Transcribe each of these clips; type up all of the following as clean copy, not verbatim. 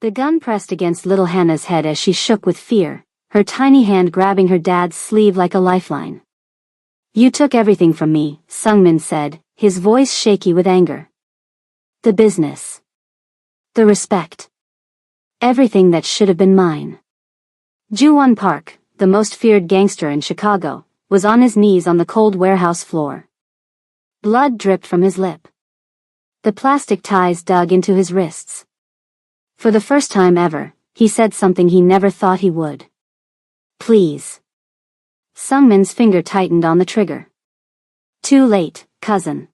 The gun pressed against little Hannah's head as she shook with fear, her tiny hand grabbing her dad's sleeve like a lifeline. "You took everything from me," Sungmin said, his voice shaky with anger. "The business. The respect. Everything that should have been mine." Ju-won Park, the most feared gangster in Chicago, was on his knees on the cold warehouse floor. Blood dripped from his lip. The plastic ties dug into his wrists. For the first time ever, he said something he never thought he would. "Please." Sungmin's finger tightened on the trigger. "Too late, cousin."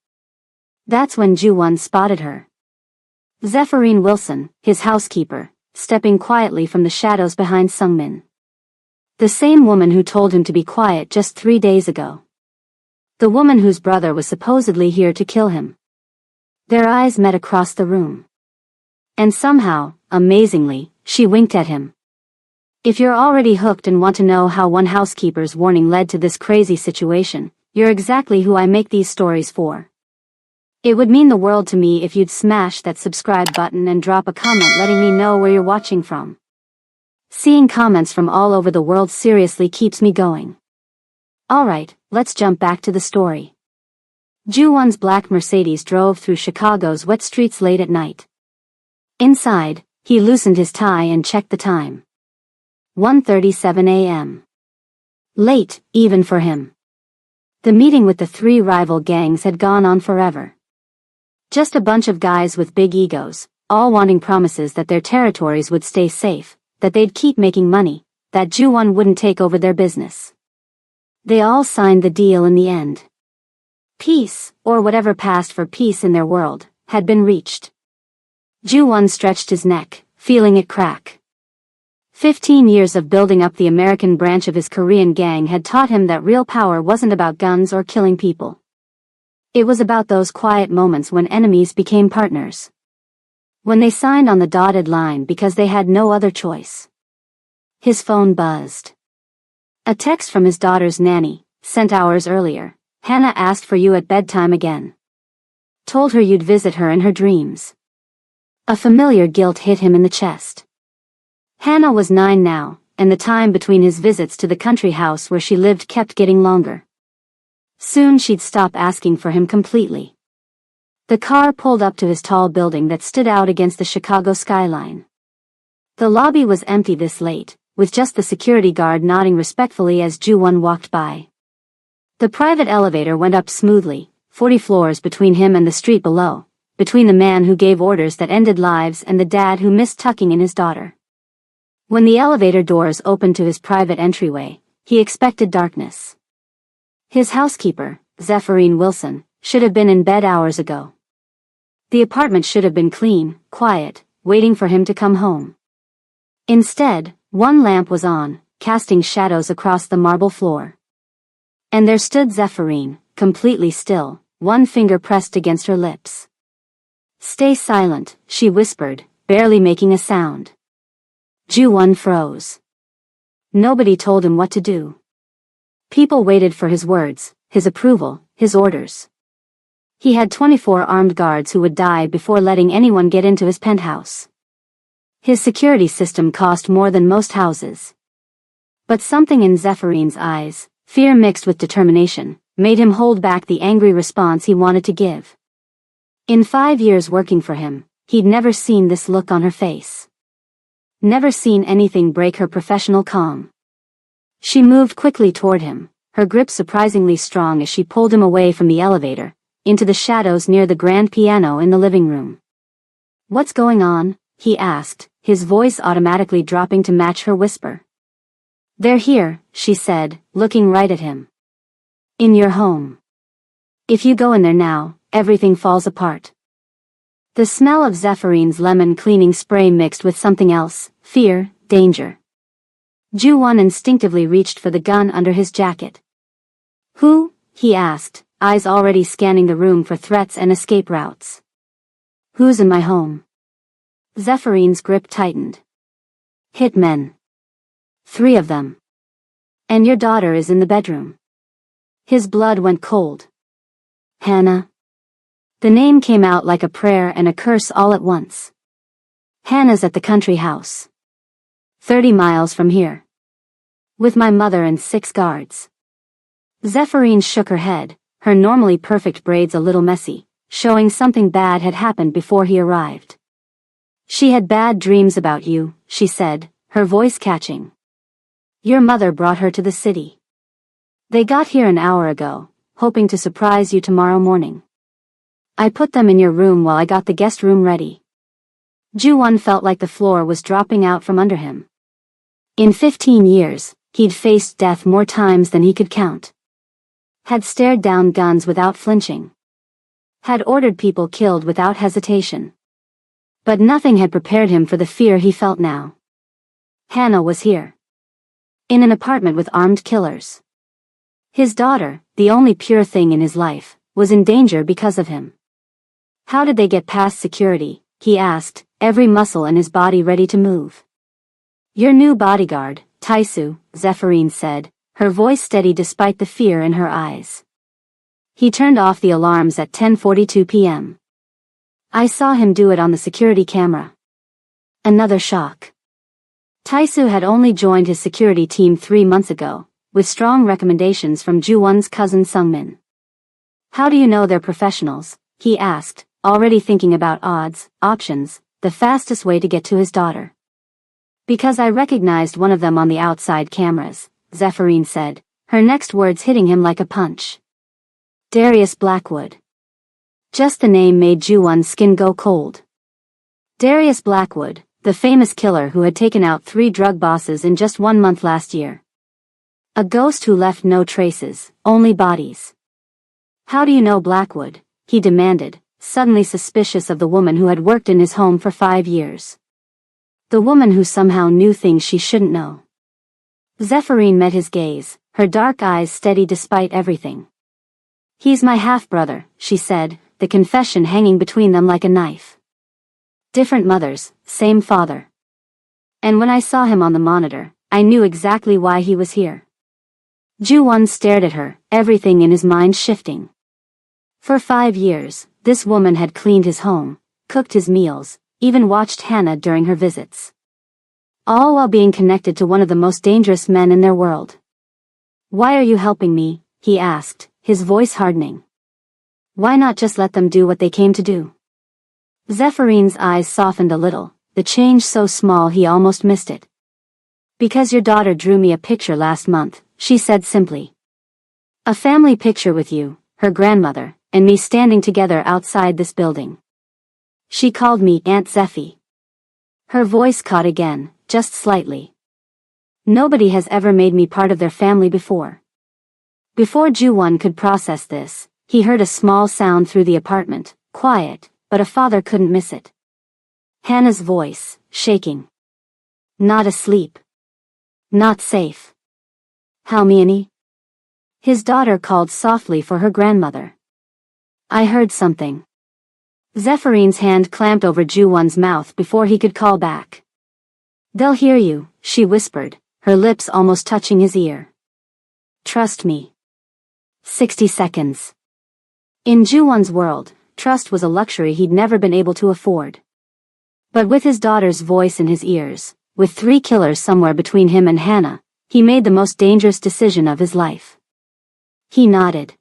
That's when Ju-won spotted her. Zephyrine Wilson, his housekeeper, stepping quietly from the shadows behind Sungmin. The same woman who told him to be quiet just 3 days ago. The woman whose brother was supposedly here to kill him. Their eyes met across the room. And somehow, amazingly, she winked at him. If you're already hooked and want to know how one housekeeper's warning led to this crazy situation, you're exactly who I make these stories for. It would mean the world to me if you'd smash that subscribe button and drop a comment letting me know where you're watching from. Seeing comments from all over the world seriously keeps me going. Alright, let's jump back to the story. Ju-won's black Mercedes drove through Chicago's wet streets late at night. Inside, he loosened his tie and checked the time. 1:37 a.m. Late, even for him. The meeting with the 3 rival gangs had gone on forever. Just a bunch of guys with big egos, all wanting promises that their territories would stay safe, that they'd keep making money, that Ju-won wouldn't take over their business. They all signed the deal in the end. Peace, or whatever passed for peace in their world, had been reached. Ju-won stretched his neck, feeling it crack. 15 years of building up the American branch of his Korean gang had taught him that real power wasn't about guns or killing people. It was about those quiet moments when enemies became partners. When they signed on the dotted line because they had no other choice. His phone buzzed. A text from his daughter's nanny, sent hours earlier. "Hannah asked for you at bedtime again. Told her you'd visit her in her dreams." A familiar guilt hit him in the chest. Hannah was 9 now, and the time between his visits to the country house where she lived kept getting longer. Soon she'd stop asking for him completely. The car pulled up to his tall building that stood out against the Chicago skyline. The lobby was empty this late, with just the security guard nodding respectfully as Ju-won walked by. The private elevator went up smoothly, 40 floors between him and the street below, between the man who gave orders that ended lives and the dad who missed tucking in his daughter. When the elevator doors opened to his private entryway, he expected darkness. His housekeeper, Zephyrine Wilson, should have been in bed hours ago. The apartment should have been clean, quiet, waiting for him to come home. Instead, one lamp was on, casting shadows across the marble floor. And there stood Zephyrine, completely still, one finger pressed against her lips. "Stay silent," she whispered, barely making a sound. Ju-won froze. Nobody told him what to do. People waited for his words, his approval, his orders. He had 24 armed guards who would die before letting anyone get into his penthouse. His security system cost more than most houses. But something in Zephyrines' eyes, fear mixed with determination, made him hold back the angry response he wanted to give. In 5 years working for him, he'd never seen this look on her face. Never seen anything break her professional calm. She moved quickly toward him, her grip surprisingly strong as she pulled him away from the elevator, into the shadows near the grand piano in the living room. "What's going on?" he asked, his voice automatically dropping to match her whisper. "They're here," she said, looking right at him. "In your home. If you go in there now, everything falls apart." The smell of Zephyrines' lemon cleaning spray mixed with something else, fear, danger. Ju-won instinctively reached for the gun under his jacket. "Who?" he asked, eyes already scanning the room for threats and escape routes. "Who's in my home?" Zephyrines' grip tightened. "Hitmen. 3 of them. And your daughter is in the bedroom." His blood went cold. "Hannah." The name came out like a prayer and a curse all at once. Hannah's at the country house. 30 miles from here. With my mother and 6 guards. Zephyrin shook her head, her normally perfect braids a little messy, showing something bad had happened before he arrived. She had bad dreams about you, she said, her voice catching. Your mother brought her to the city. They got here an hour ago, hoping to surprise you tomorrow morning. I put them in your room while I got the guest room ready. Ju-won felt like the floor was dropping out from under him. In 15 years, he'd faced death more times than he could count. Had stared down guns without flinching. Had ordered people killed without hesitation. But nothing had prepared him for the fear he felt now. Hannah was here. In an apartment with armed killers. His daughter, the only pure thing in his life, was in danger because of him. How did they get past security, he asked, every muscle in his body ready to move. Your new bodyguard, Taisu, Zephyrin said, her voice steady despite the fear in her eyes. He turned off the alarms at 10:42 p.m. I saw him do it on the security camera. Another shock. Taisu had only joined his security team 3 months ago, with strong recommendations from Ju-won's cousin Sungmin. How do you know they're professionals? He asked, already thinking about options, the fastest way to get to his daughter. Because I recognized one of them on the outside cameras, Zephyrin said, her next words hitting him like a punch. Darius Blackwood. Just the name made Ju-won's skin go cold. Darius Blackwood, the famous killer who had taken out 3 drug bosses in just 1 month last year. A ghost who left no traces, only bodies. How do you know Blackwood? He demanded, suddenly suspicious of the woman who had worked in his home for 5 years. The woman who somehow knew things she shouldn't know. Zephyrin met his gaze, her dark eyes steady despite everything. He's my half-brother, she said, the confession hanging between them like a knife. Different mothers, same father. And when I saw him on the monitor, I knew exactly why he was here. Ju-won stared at her, everything in his mind shifting. For 5 years, this woman had cleaned his home, cooked his meals, even watched Hannah during her visits. All while being connected to one of the most dangerous men in their world. Why are you helping me? He asked, his voice hardening. Why not just let them do what they came to do? Zephyrin's eyes softened a little, the change so small he almost missed it. Because your daughter drew me a picture last month, she said simply. A family picture with you, her grandmother, and me standing together outside this building. She called me Aunt Zeffie. Her voice caught again, just slightly. Nobody has ever made me part of their family before. Before Ju-won could process this, he heard a small sound through the apartment, quiet, but a father couldn't miss it. Hannah's voice, shaking. Not asleep. Not safe. How many? His daughter called softly for her grandmother. I heard something. Zephyrin's hand clamped over Ju-won's mouth before he could call back. They'll hear you, she whispered, her lips almost touching his ear. Trust me. 60 seconds. In Ju-won's world, trust was a luxury he'd never been able to afford. But with his daughter's voice in his ears, with 3 killers somewhere between him and Hannah, he made the most dangerous decision of his life. He nodded.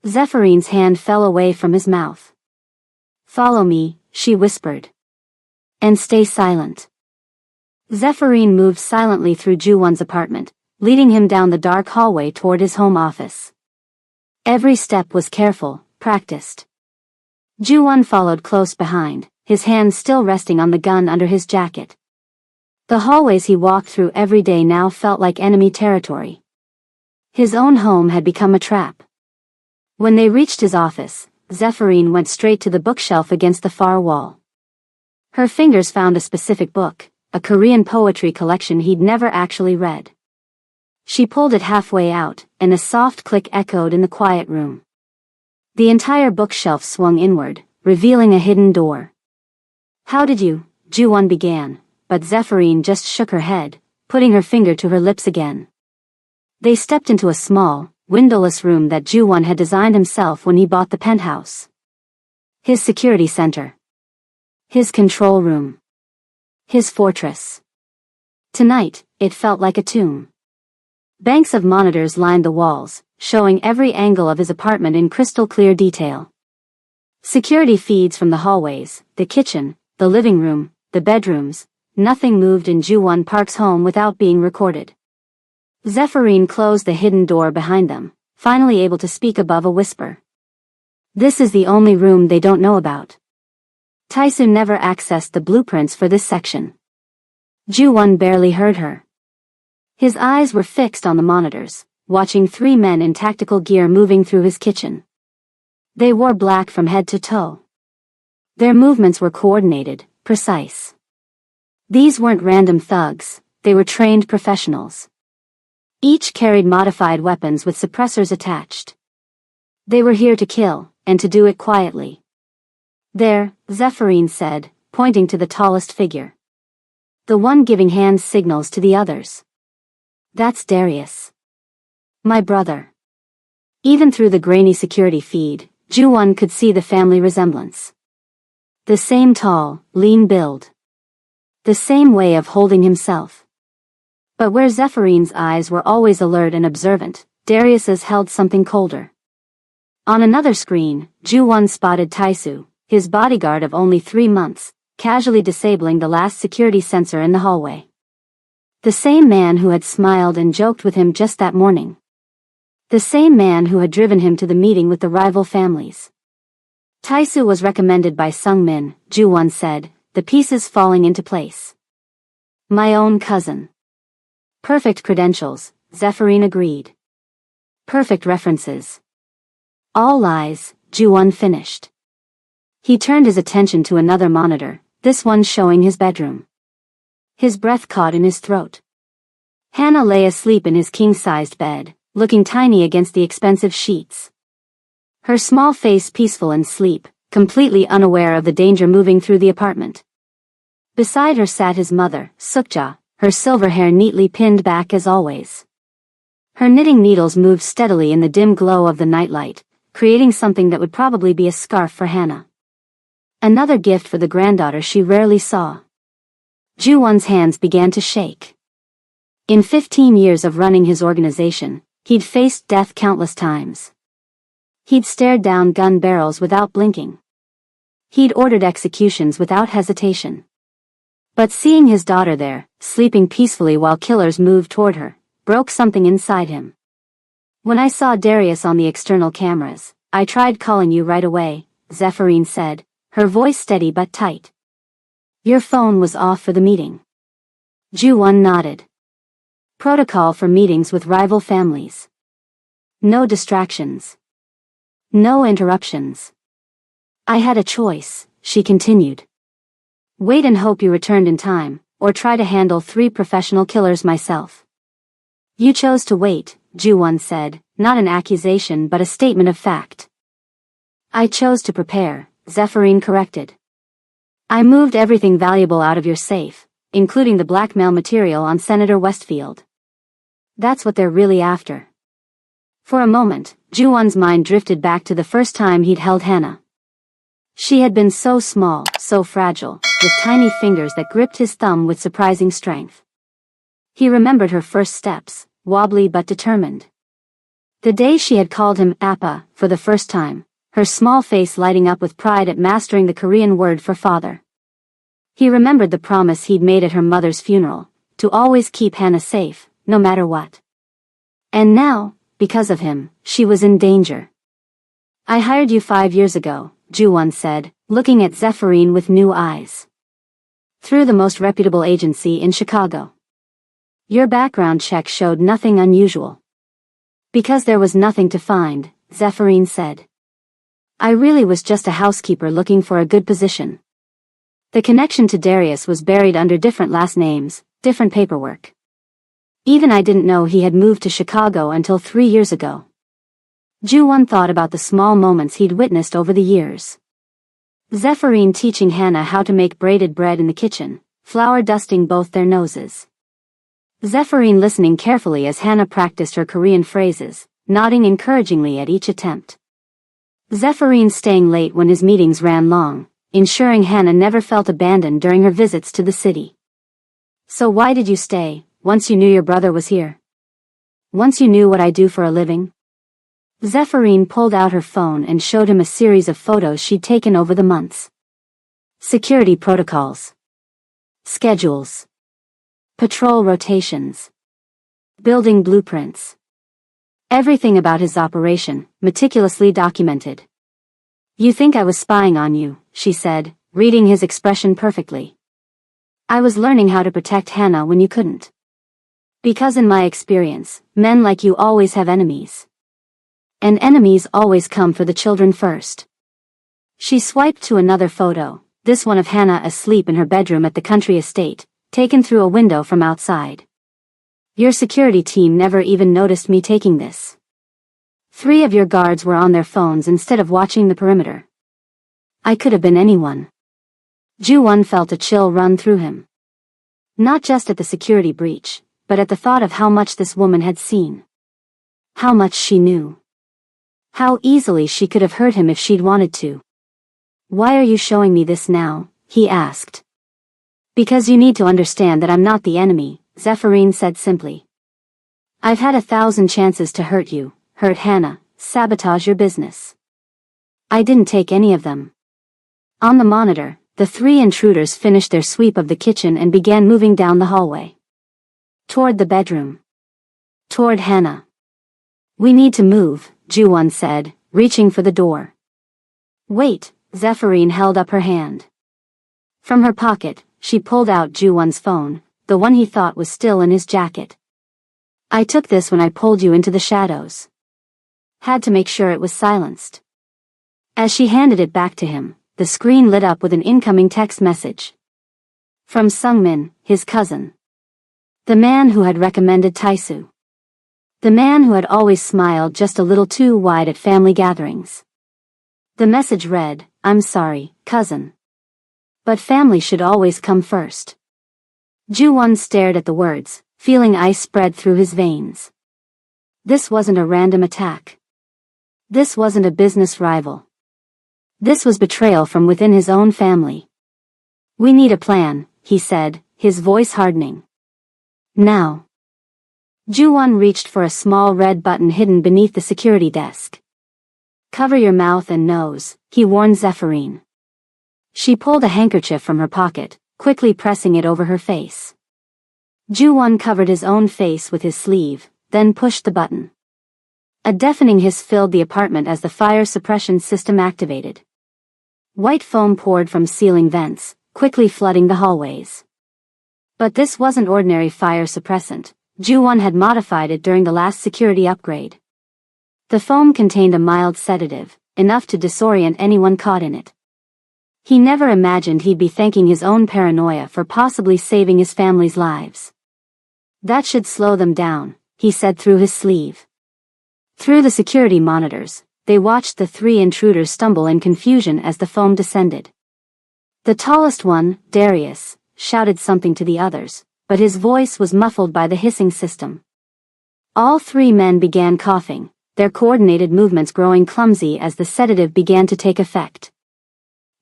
Zephyrin's hand fell away from his mouth. Follow me, she whispered. And stay silent. Zephyrin moved silently through Ju-won's apartment, leading him down the dark hallway toward his home office. Every step was careful, practiced. Ju-won followed close behind, his hand still resting on the gun under his jacket. The hallways he walked through every day now felt like enemy territory. His own home had become a trap. When they reached his office, Zephyrin went straight to the bookshelf against the far wall. Her fingers found a specific book, a Korean poetry collection he'd never actually read. She pulled it halfway out, and a soft click echoed in the quiet room. The entire bookshelf swung inward, revealing a hidden door. How did you? Ju-won began, but Zephyrin just shook her head, putting her finger to her lips again. They stepped into a small, windowless room that Ju-won had designed himself when he bought the penthouse. His security center. His control room. His fortress. Tonight, it felt like a tomb. Banks of monitors lined the walls, showing every angle of his apartment in crystal clear detail. Security feeds from the hallways, the kitchen, the living room, the bedrooms. Nothing moved in Ju-won Park's home without being recorded. Zephyrin closed the hidden door behind them, finally able to speak above a whisper. This is the only room they don't know about. Tae-soo never accessed the blueprints for this section. Ju-won barely heard her. His eyes were fixed on the monitors, watching three men in tactical gear moving through his kitchen. They wore black from head to toe. Their movements were coordinated, precise. These weren't random thugs, they were trained professionals. Each carried modified weapons with suppressors attached. They were here to kill, and to do it quietly. There, Zephyrin said, pointing to the tallest figure. The one giving hand signals to the others. That's Darius. My brother. Even through the grainy security feed, Ju-won could see the family resemblance. The same tall, lean build. The same way of holding himself. But where Zephyrin's eyes were always alert and observant, Darius's held something colder. On another screen, Ju-won spotted Tae-soo, his bodyguard of only 3 months, casually disabling the last security sensor in the hallway. The same man who had smiled and joked with him just that morning. The same man who had driven him to the meeting with the rival families. Tae-soo was recommended by Sung-min, Ju-won said, the pieces falling into place. My own cousin. Perfect credentials, Zephyrin agreed. Perfect references. All lies, Ju-won finished. He turned his attention to another monitor, this one showing his bedroom. His breath caught in his throat. Hannah lay asleep in his king-sized bed, looking tiny against the expensive sheets. Her small face peaceful in sleep, completely unaware of the danger moving through the apartment. Beside her sat his mother, Sukja, her silver hair neatly pinned back as always. Her knitting needles moved steadily in the dim glow of the nightlight, creating something that would probably be a scarf for Hannah. Another gift for the granddaughter she rarely saw. Ju-won's hands began to shake. In 15 years of running his organization, he'd faced death countless times. He'd stared down gun barrels without blinking. He'd ordered executions without hesitation. But seeing his daughter there, sleeping peacefully while killers moved toward her, broke something inside him. When I saw Darius on the external cameras, I tried calling you right away, Zephyrin said, her voice steady but tight. Your phone was off for the meeting. Ju-won nodded. Protocol for meetings with rival families. No distractions. No interruptions. I had a choice, she continued. Wait and hope you returned in time, or try to handle 3 professional killers myself. You chose to wait, Ju-won said, not an accusation but a statement of fact. I chose to prepare, Zephyrin corrected. I moved everything valuable out of your safe, including the blackmail material on Senator Westfield. That's what they're really after. For a moment, Ju-won's mind drifted back to the first time he'd held Hannah. She had been so small, so fragile, with tiny fingers that gripped his thumb with surprising strength. He remembered her first steps, wobbly but determined. The day she had called him Appa for the first time, her small face lighting up with pride at mastering the Korean word for father. He remembered the promise he'd made at her mother's funeral, to always keep Hannah safe, no matter what. And now, because of him, she was in danger. I hired you 5 years ago, Ju-won said, looking at Zephyrin with new eyes. Through the most reputable agency in Chicago. Your background check showed nothing unusual. Because there was nothing to find, Zephyrin said. I really was just a housekeeper looking for a good position. The connection to Darius was buried under different last names, different paperwork. Even I didn't know he had moved to Chicago until 3 years ago. Ju-won thought about the small moments he'd witnessed over the years. Zephyrin teaching Hannah how to make braided bread in the kitchen, flour dusting both their noses. Zephyrin listening carefully as Hannah practiced her Korean phrases, nodding encouragingly at each attempt. Zephyrin staying late when his meetings ran long, ensuring Hannah never felt abandoned during her visits to the city. So why did you stay, once you knew your brother was here? Once you knew what I do for a living? Zephyrine pulled out her phone and showed him a series of photos she'd taken over the months. Security protocols. Schedules. Patrol rotations. Building blueprints. Everything about his operation, meticulously documented. You think I was spying on you, she said, reading his expression perfectly. I was learning how to protect Hannah when you couldn't. Because in my experience, men like you always have enemies. And enemies always come for the children first. She swiped to another photo, this one of Hannah asleep in her bedroom at the country estate, taken through a window from outside. Your security team never even noticed me taking this. 3 of your guards were on their phones instead of watching the perimeter. I could have been anyone. Ju-won felt a chill run through him. Not just at the security breach, but at the thought of how much this woman had seen. How much she knew. How easily she could have hurt him if she'd wanted to. Why are you showing me this now? He asked. Because you need to understand that I'm not the enemy, Zephyrine said simply. I've had 1,000 chances to hurt you, hurt Hannah, sabotage your business. I didn't take any of them. On the monitor, the 3 intruders finished their sweep of the kitchen and began moving down the hallway. Toward the bedroom. Toward Hannah. We need to move, Ju-won said, reaching for the door. Wait, Zephyrine held up her hand. From her pocket, she pulled out Ju-won's phone, the one he thought was still in his jacket. I took this when I pulled you into the shadows. Had to make sure it was silenced. As she handed it back to him, the screen lit up with an incoming text message. From Sung-min, his cousin. The man who had recommended Taisu. The man who had always smiled just a little too wide at family gatherings. The message read, I'm sorry, cousin. But family should always come first. Ju-won stared at the words, feeling ice spread through his veins. This wasn't a random attack. This wasn't a business rival. This was betrayal from within his own family. We need a plan, he said, his voice hardening. Now. Ju-won reached for a small red button hidden beneath the security desk. Cover your mouth and nose, he warned Zephyrine. She pulled a handkerchief from her pocket, quickly pressing it over her face. Ju-won covered his own face with his sleeve, then pushed the button. A deafening hiss filled the apartment as the fire suppression system activated. White foam poured from ceiling vents, quickly flooding the hallways. But this wasn't ordinary fire suppressant. Ju-won had modified it during the last security upgrade. The foam contained a mild sedative, enough to disorient anyone caught in it. He never imagined he'd be thanking his own paranoia for possibly saving his family's lives. That should slow them down, he said through his sleeve. Through the security monitors, they watched the 3 intruders stumble in confusion as the foam descended. The tallest one, Darius, shouted something to the others, but his voice was muffled by the hissing system. All 3 men began coughing, their coordinated movements growing clumsy as the sedative began to take effect.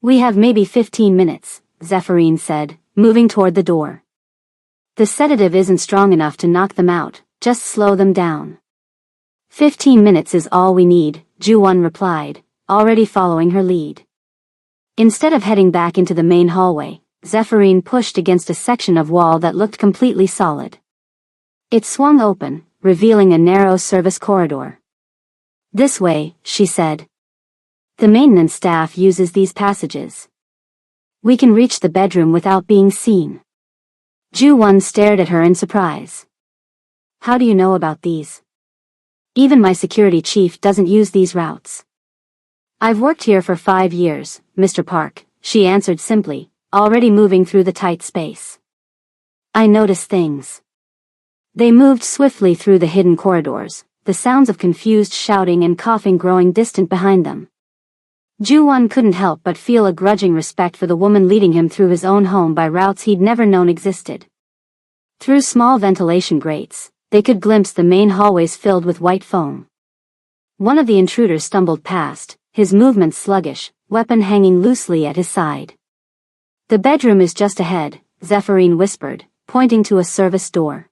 We have maybe 15 minutes, Zephyrine said, moving toward the door. The sedative isn't strong enough to knock them out, just slow them down. 15 minutes is all we need, Ju-won replied, already following her lead. Instead of heading back into the main hallway, Zephyrine pushed against a section of wall that looked completely solid. It swung open, revealing a narrow service corridor. This way, she said. The maintenance staff uses these passages. We can reach the bedroom without being seen. Ju-won stared at her in surprise. How do you know about these? Even my security chief doesn't use these routes. I've worked here for 5 years, Mr. Park, she answered simply, already moving through the tight space. I notice things. They moved swiftly through the hidden corridors, the sounds of confused shouting and coughing growing distant behind them. Ju-won couldn't help but feel a grudging respect for the woman leading him through his own home by routes he'd never known existed. Through small ventilation grates, they could glimpse the main hallways filled with white foam. One of the intruders stumbled past, his movements sluggish, weapon hanging loosely at his side. The bedroom is just ahead, Zephyrine whispered, pointing to a service door.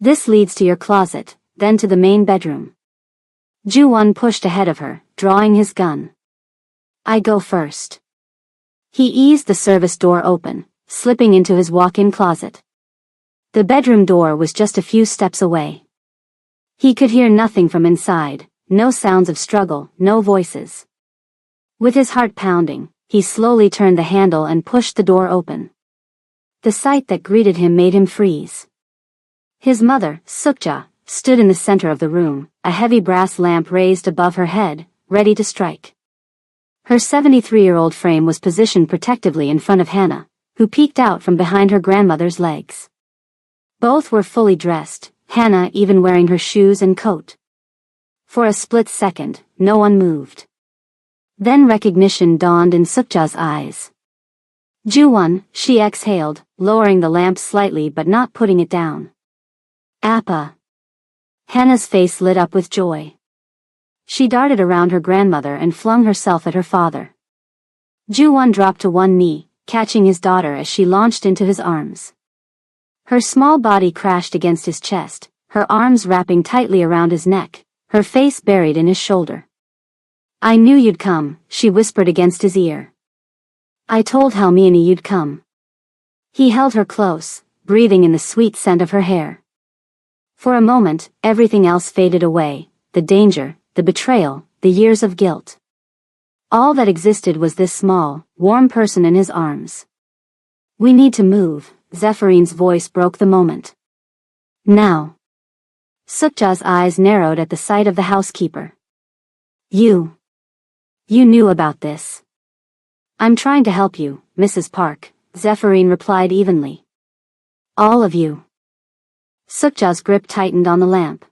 This leads to your closet, then to the main bedroom. Ju-won pushed ahead of her, drawing his gun. I go first. He eased the service door open, slipping into his walk-in closet. The bedroom door was just a few steps away. He could hear nothing from inside, no sounds of struggle, no voices. With his heart pounding, he slowly turned the handle and pushed the door open. The sight that greeted him made him freeze. His mother, Sukja, stood in the center of the room, a heavy brass lamp raised above her head, ready to strike. Her 73-year-old frame was positioned protectively in front of Hannah, who peeked out from behind her grandmother's legs. Both were fully dressed, Hannah even wearing her shoes and coat. For a split second, no one moved. Then recognition dawned in Sukja's eyes. Ju-won, she exhaled, lowering the lamp slightly but not putting it down. Appa. Hannah's face lit up with joy. She darted around her grandmother and flung herself at her father. Ju-won dropped to one knee, catching his daughter as she launched into his arms. Her small body crashed against his chest, her arms wrapping tightly around his neck, her face buried in his shoulder. I knew you'd come, she whispered against his ear. I told Halmini you'd come. He held her close, breathing in the sweet scent of her hair. For a moment, everything else faded away, the danger, the betrayal, the years of guilt. All that existed was this small, warm person in his arms. We need to move, Zephyrine voice broke the moment. Now. Sukja's eyes narrowed at the sight of the housekeeper. You knew about this. I'm trying to help you, Mrs. Park, Zephyrine replied evenly. All of you. Sukja's grip tightened on the lamp.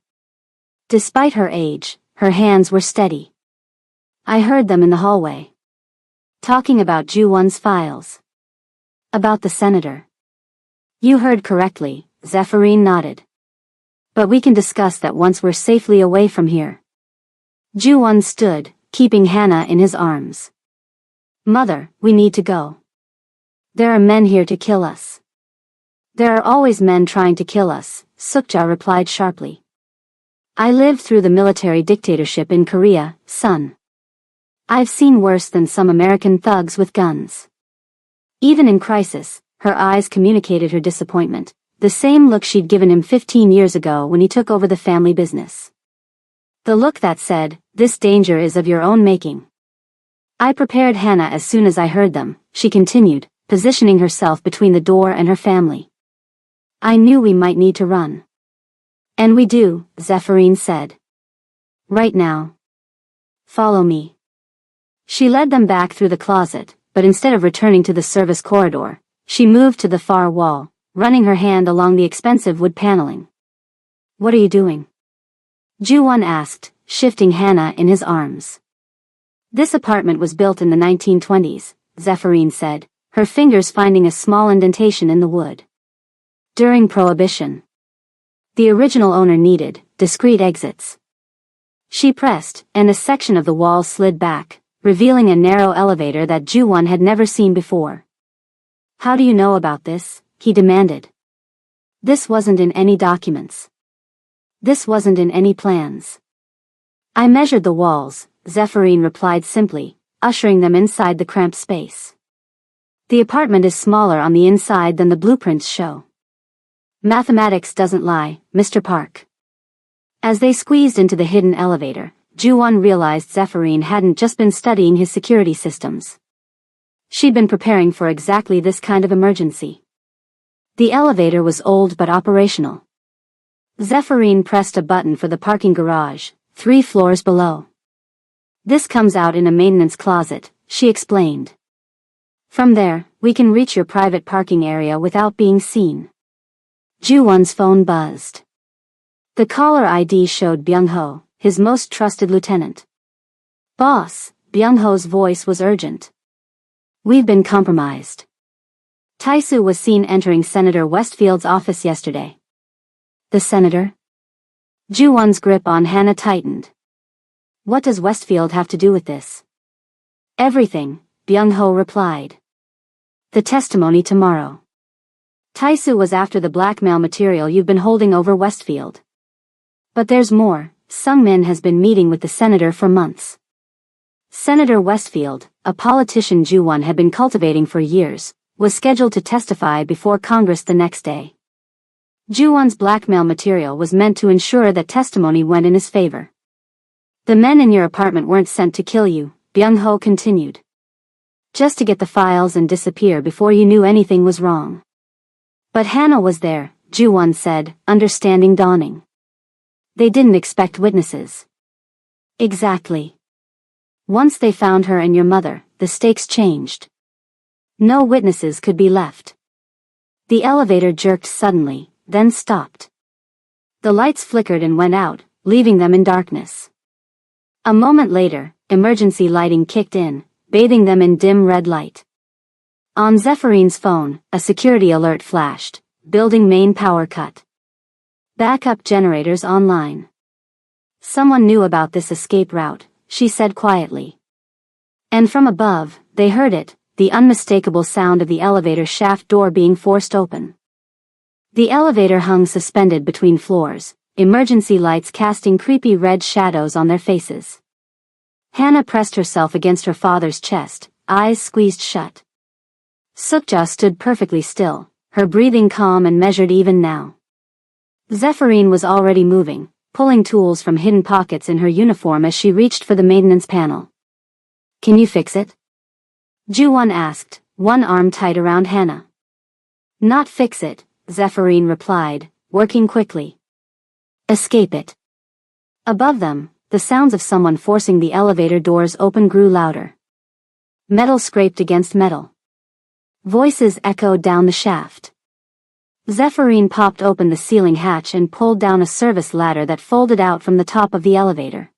Despite her age, her hands were steady. I heard them in the hallway. Talking about Ju-won's files. About the senator. You heard correctly, Zephyrine nodded. But we can discuss that once we're safely away from here. Ju-won stood, keeping Hannah in his arms. Mother, we need to go. There are men here to kill us. There are always men trying to kill us, Sukja replied sharply. I lived through the military dictatorship in Korea, son. I've seen worse than some American thugs with guns. Even in crisis, her eyes communicated her disappointment, the same look she'd given him 15 years ago when he took over the family business. The look that said, this danger is of your own making. I prepared Hannah as soon as I heard them, she continued, positioning herself between the door and her family. I knew we might need to run. And we do, Zephyrine said. Right now. Follow me. She led them back through the closet, but instead of returning to the service corridor, she moved to the far wall, running her hand along the expensive wood paneling. What are you doing? Ju-won asked, shifting Hannah in his arms. This apartment was built in the 1920s, Zephyrine said, her fingers finding a small indentation in the wood. During Prohibition. The original owner needed discreet exits. She pressed, and a section of the wall slid back, revealing a narrow elevator that Ju-won had never seen before. How do you know about this? He demanded. This wasn't in any documents. This wasn't in any plans. I measured the walls, Zephyrine replied simply, ushering them inside the cramped space. The apartment is smaller on the inside than the blueprints show. Mathematics doesn't lie, Mr. Park. As they squeezed into the hidden elevator, Ju-won realized Zephyrine hadn't just been studying his security systems. She'd been preparing for exactly this kind of emergency. The elevator was old but operational. Zephyrine pressed a button for the parking garage, 3 floors below. This comes out in a maintenance closet, she explained. From there, we can reach your private parking area without being seen. Ju-won's phone buzzed. The caller ID showed Byung-ho, his most trusted lieutenant. Boss, Byung-ho's voice was urgent. We've been compromised. Tae-soo was seen entering Senator Westfield's office yesterday. The senator? Ju-won's grip on Hannah tightened. What does Westfield have to do with this? Everything, Byung-ho replied. The testimony tomorrow. Taisu was after the blackmail material you've been holding over Westfield. But there's more. Sungmin has been meeting with the senator for months. Senator Westfield, a politician Ju-won had been cultivating for years, was scheduled to testify before Congress the next day. Ju-won's blackmail material was meant to ensure that testimony went in his favor. The men in your apartment weren't sent to kill you, Byung-ho continued. Just to get the files and disappear before you knew anything was wrong. But Hannah was there, Ju-won said, understanding dawning. They didn't expect witnesses. Exactly. Once they found her and your mother, the stakes changed. No witnesses could be left. The elevator jerked suddenly, then stopped. The lights flickered and went out, leaving them in darkness. A moment later, emergency lighting kicked in, bathing them in dim red light. On Zephyrine phone, a security alert flashed. Building main power cut. Backup generators online. Someone knew about this escape route, she said quietly. And from above, they heard it, the unmistakable sound of the elevator shaft door being forced open. The elevator hung suspended between floors, emergency lights casting creepy red shadows on their faces. Hannah pressed herself against her father's chest, eyes squeezed shut. Sukja stood perfectly still, her breathing calm and measured even now. Zephyrine was already moving, pulling tools from hidden pockets in her uniform as she reached for the maintenance panel. Can you fix it? Ju-won asked, one arm tight around Hannah. Not fix it, Zephyrine replied, working quickly. Escape it. Above them, the sounds of someone forcing the elevator doors open grew louder. Metal scraped against metal. Voices echoed down the shaft. Zephyrine popped open the ceiling hatch and pulled down a service ladder that folded out from the top of the elevator.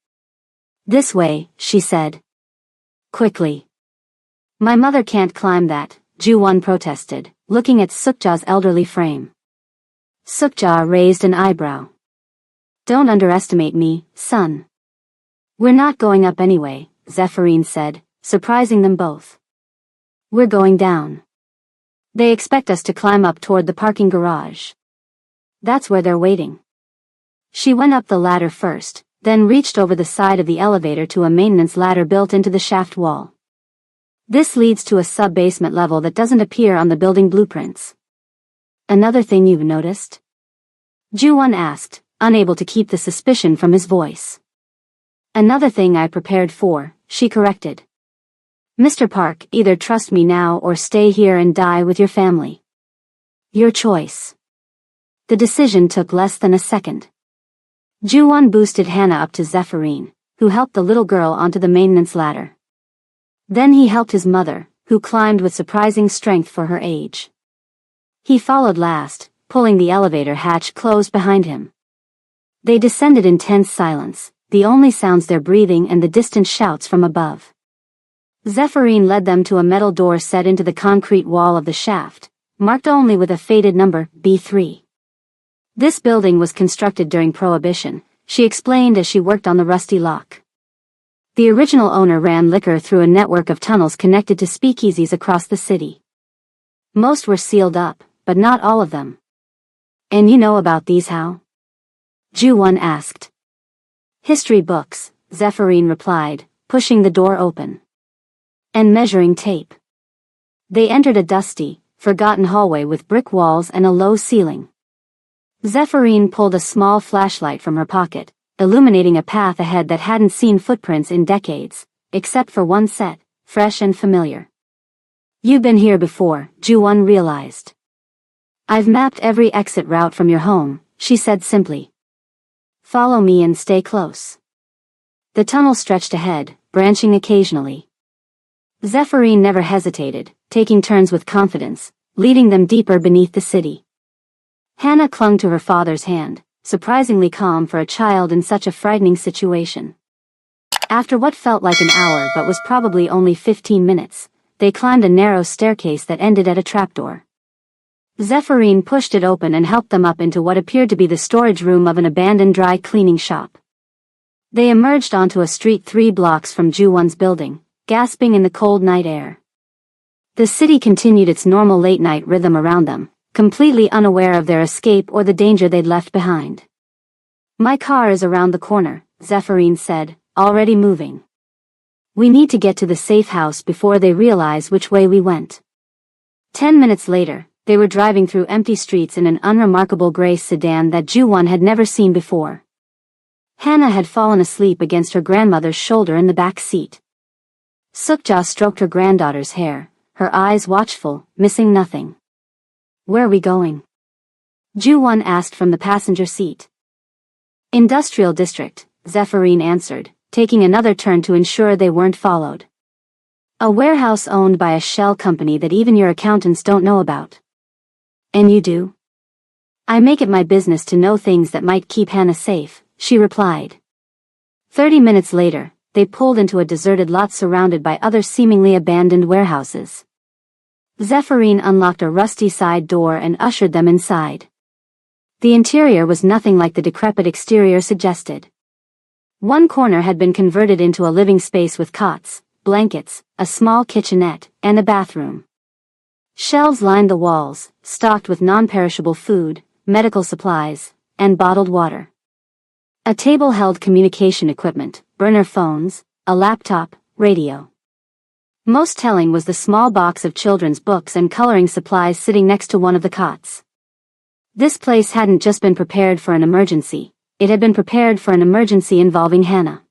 This way, she said. Quickly. My mother can't climb that, Ju-won protested, looking at Sukja's elderly frame. Sukja raised an eyebrow. Don't underestimate me, son. We're not going up anyway, Zephyrine said, surprising them both. We're going down. They expect us to climb up toward the parking garage. That's where they're waiting. She went up the ladder first, then reached over the side of the elevator to a maintenance ladder built into the shaft wall. This leads to a sub-basement level that doesn't appear on the building blueprints. Another thing you've noticed? Ju-won asked, unable to keep the suspicion from his voice. Another thing I prepared for, she corrected. Mr. Park, either trust me now or stay here and die with your family. Your choice. The decision took less than a second. Ju-won boosted Hannah up to Zephyrine, who helped the little girl onto the maintenance ladder. Then he helped his mother, who climbed with surprising strength for her age. He followed last, pulling the elevator hatch closed behind him. They descended in tense silence, the only sounds their breathing and the distant shouts from above. Zephyrine led them to a metal door set into the concrete wall of the shaft, marked only with a faded number, B3. This building was constructed during Prohibition, she explained as she worked on the rusty lock. The original owner ran liquor through a network of tunnels connected to speakeasies across the city. Most were sealed up, but not all of them. And you know about these how? Ju-won asked. History books, Zephyrine replied, pushing the door open. And measuring tape. They entered a dusty, forgotten hallway with brick walls and a low ceiling. Zephyrine pulled a small flashlight from her pocket, illuminating a path ahead that hadn't seen footprints in decades, except for one set, fresh and familiar. You've been here before, Ju-won realized. I've mapped every exit route from your home, she said simply. Follow me and stay close. The tunnel stretched ahead, branching occasionally. Zephyrine never hesitated, taking turns with confidence, leading them deeper beneath the city. Hannah clung to her father's hand, surprisingly calm for a child in such a frightening situation. After what felt like an hour but was probably only 15 minutes, they climbed a narrow staircase that ended at a trapdoor. Zephyrine pushed it open and helped them up into what appeared to be the storage room of an abandoned dry cleaning shop. They emerged onto a street 3 blocks from Ju-won's building, gasping in the cold night air. The city continued its normal late-night rhythm around them, completely unaware of their escape or the danger they'd left behind. My car is around the corner, Zephyrin said, already moving. We need to get to the safe house before they realize which way we went. 10 minutes later, they were driving through empty streets in an unremarkable gray sedan that Ju-won had never seen before. Hannah had fallen asleep against her grandmother's shoulder in the back seat. Sukja stroked her granddaughter's hair, her eyes watchful, missing nothing. Where are we going? Ju-won asked from the passenger seat. Industrial district, Zephyrin answered, taking another turn to ensure they weren't followed. A warehouse owned by a shell company that even your accountants don't know about. And you do? I make it my business to know things that might keep Hannah safe, she replied. 30 minutes later, they pulled into a deserted lot surrounded by other seemingly abandoned warehouses. Zephyrin unlocked a rusty side door and ushered them inside. The interior was nothing like the decrepit exterior suggested. One corner had been converted into a living space with cots, blankets, a small kitchenette, and a bathroom. Shelves lined the walls, stocked with non-perishable food, medical supplies, and bottled water. A table held communication equipment, burner phones, a laptop, radio. Most telling was the small box of children's books and coloring supplies sitting next to one of the cots. This place hadn't just been prepared for an emergency, it had been prepared for an emergency involving Hannah.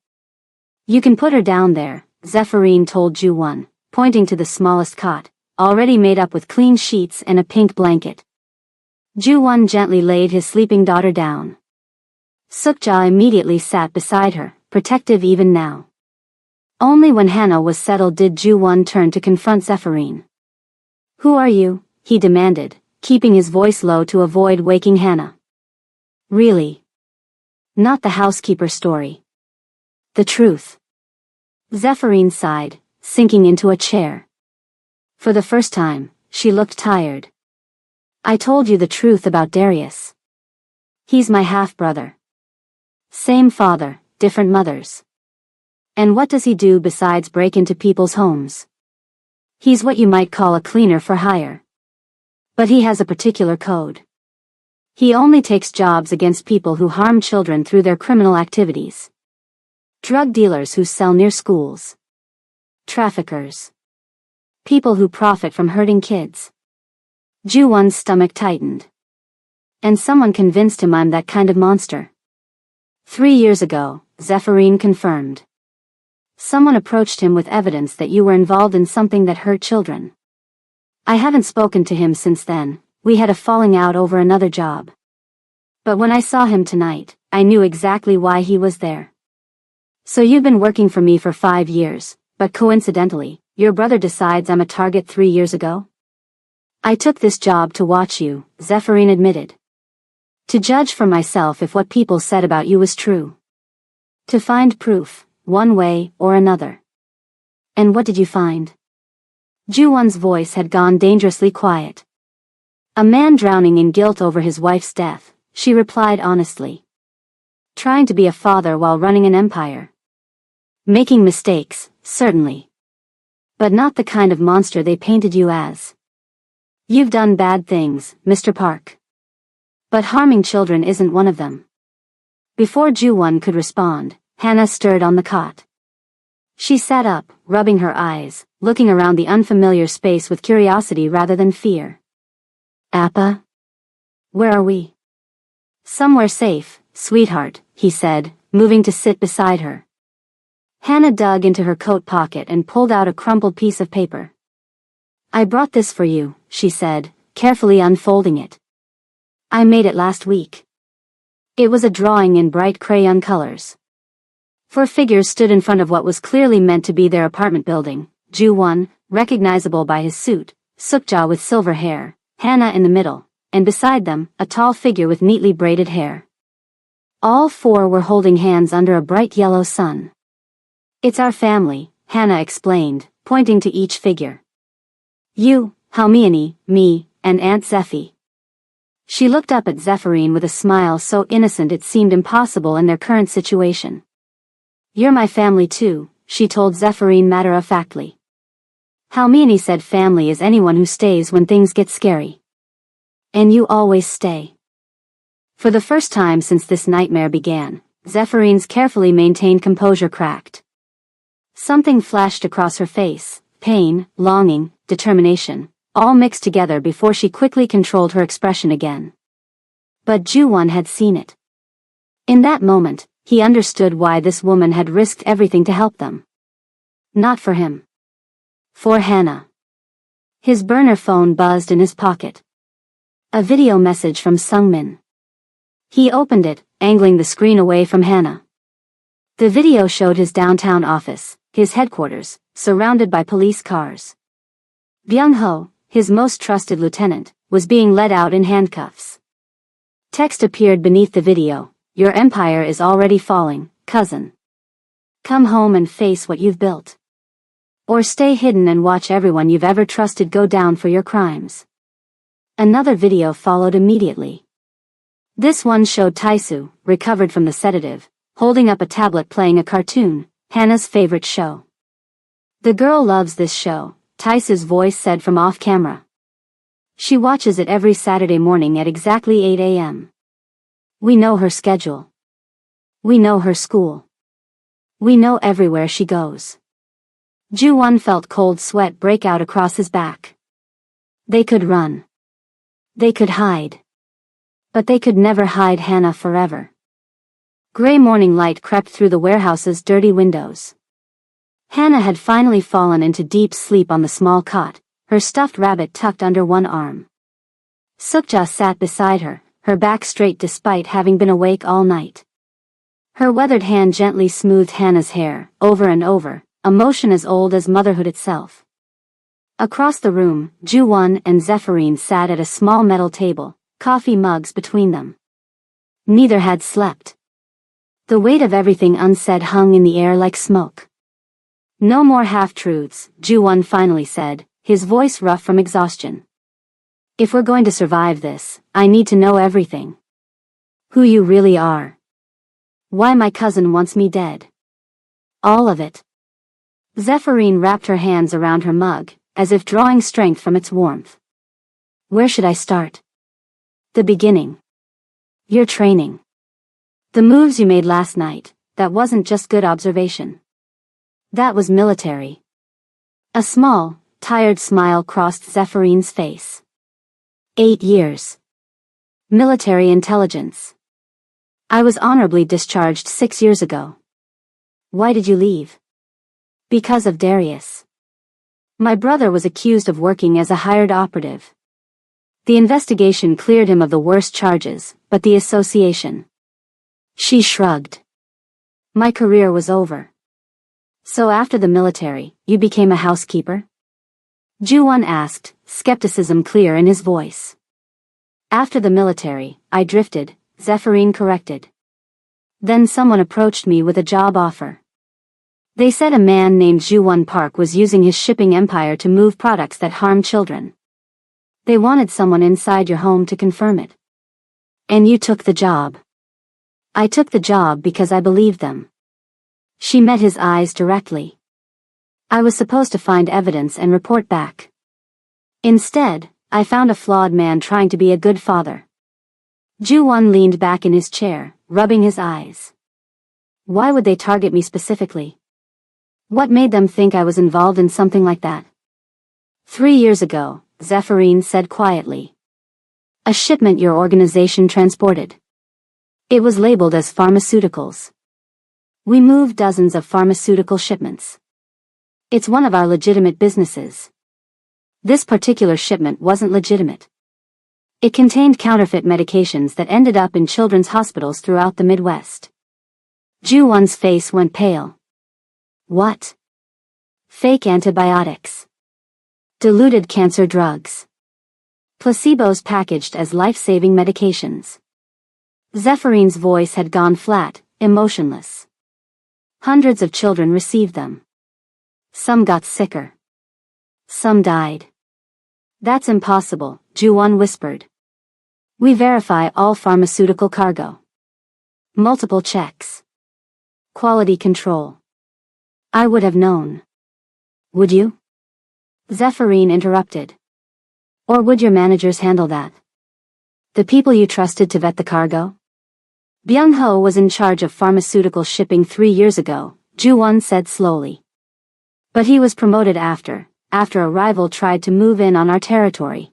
You can put her down there, Zephyrin told Ju-won, pointing to the smallest cot, already made up with clean sheets and a pink blanket. Ju-won gently laid his sleeping daughter down. Sukja immediately sat beside her, protective even now. Only when Hannah was settled did Ju-won turn to confront Zephyrin. Who are you? He demanded, keeping his voice low to avoid waking Hannah. Really? Not the housekeeper story. The truth. Zephyrin sighed, sinking into a chair. For the first time, she looked tired. I told you the truth about Darius. He's my half-brother. Same father, different mothers. And what does he do besides break into people's homes? He's what you might call a cleaner for hire. But he has a particular code. He only takes jobs against people who harm children through their criminal activities. Drug dealers who sell near schools. Traffickers. People who profit from hurting kids. Ju-won's stomach tightened. And someone convinced him I'm that kind of monster. 3 years ago, Zephyrin confirmed. Someone approached him with evidence that you were involved in something that hurt children. I haven't spoken to him since then, we had a falling out over another job. But when I saw him tonight, I knew exactly why he was there. So you've been working for me for 5 years, but coincidentally, your brother decides I'm a target 3 years ago? I took this job to watch you, Zephyrin admitted. To judge for myself if what people said about you was true. To find proof, one way or another. And what did you find? Ju-won's voice had gone dangerously quiet. A man drowning in guilt over his wife's death, she replied honestly. Trying to be a father while running an empire. Making mistakes, certainly. But not the kind of monster they painted you as. You've done bad things, Mr. Park. But harming children isn't one of them. Before Ju-won could respond, Hannah stirred on the cot. She sat up, rubbing her eyes, looking around the unfamiliar space with curiosity rather than fear. Appa? Where are we? Somewhere safe, sweetheart, he said, moving to sit beside her. Hannah dug into her coat pocket and pulled out a crumpled piece of paper. I brought this for you, she said, carefully unfolding it. I made it last week. It was a drawing in bright crayon colors. 4 figures stood in front of what was clearly meant to be their apartment building. Ju-won, recognizable by his suit, Sukja with silver hair, Hannah in the middle, and beside them, a tall figure with neatly braided hair. All 4 were holding hands under a bright yellow sun. It's our family, Hannah explained, pointing to each figure. You, Halmione, me, and Aunt Zephy. She looked up at Zephyrin with a smile so innocent it seemed impossible in their current situation. You're my family too, she told Zephyrin matter-of-factly. Halmione said family is anyone who stays when things get scary. And you always stay. For the first time since this nightmare began, Zephyrine carefully maintained composure cracked. Something flashed across her face, pain, longing, determination, all mixed together before she quickly controlled her expression again. But Ju-won had seen it. In that moment, he understood why this woman had risked everything to help them. Not for him. For Hannah. His burner phone buzzed in his pocket. A video message from Sungmin. He opened it, angling the screen away from Hannah. The video showed his downtown office, his headquarters, surrounded by police cars. Byung-ho, his most trusted lieutenant, was being led out in handcuffs. Text appeared beneath the video. Your empire is already falling, cousin. Come home and face what you've built. Or stay hidden and watch everyone you've ever trusted go down for your crimes. Another video followed immediately. This one showed Taesu, recovered from the sedative, holding up a tablet playing a cartoon, Hannah's favorite show. The girl loves this show, Taesu's voice said from off camera. She watches it every Saturday morning at exactly 8 a.m. We know her schedule. We know her school. We know everywhere she goes. Ju-won felt cold sweat break out across his back. They could run. They could hide. But they could never hide Hannah forever. Gray morning light crept through the warehouse's dirty windows. Hannah had finally fallen into deep sleep on the small cot, her stuffed rabbit tucked under one arm. Sukja sat beside her, her back straight despite having been awake all night. Her weathered hand gently smoothed Hannah's hair, over and over, a motion as old as motherhood itself. Across the room, Ju-won and Zephyrine sat at a small metal table, coffee mugs between them. Neither had slept. The weight of everything unsaid hung in the air like smoke. No more half-truths, Ju-won finally said, his voice rough from exhaustion. If we're going to survive this, I need to know everything. Who you really are. Why my cousin wants me dead. All of it. Zephyrine wrapped her hands around her mug, as if drawing strength from its warmth. Where should I start? The beginning. Your training. The moves you made last night, that wasn't just good observation. That was military. A small, tired smile crossed Zephyrine's face. 8 years. Military intelligence. I was honorably discharged 6 years ago. Why did you leave? Because of Darius. My brother was accused of working as a hired operative. The investigation cleared him of the worst charges, but the association. She shrugged. My career was over. So after the military, you became a housekeeper? Ju-won asked, skepticism clear in his voice. After the military, I drifted, Zephyrine corrected. Then someone approached me with a job offer. They said a man named Ju-won Park was using his shipping empire to move products that harm children. They wanted someone inside your home to confirm it. And you took the job. I took the job because I believed them. She met his eyes directly. I was supposed to find evidence and report back. Instead, I found a flawed man trying to be a good father. Ju-won leaned back in his chair, rubbing his eyes. Why would they target me specifically? What made them think I was involved in something like that? 3 years ago, Zephyrine said quietly. A shipment your organization transported. It was labeled as pharmaceuticals. We moved dozens of pharmaceutical shipments. It's one of our legitimate businesses. This particular shipment wasn't legitimate. It contained counterfeit medications that ended up in children's hospitals throughout the Midwest. Ju-won's face went pale. What? Fake antibiotics. Diluted cancer drugs. Placebos packaged as life-saving medications. Zephyrine voice had gone flat, emotionless. Hundreds of children received them. Some got sicker. Some died. That's impossible, Ju-won whispered. We verify all pharmaceutical cargo. Multiple checks. Quality control. I would have known. Would you? Zephyrine interrupted. Or would your managers handle that? The people you trusted to vet the cargo? Byung-ho was in charge of pharmaceutical shipping 3 years ago, Ju-won said slowly. But he was promoted after a rival tried to move in on our territory.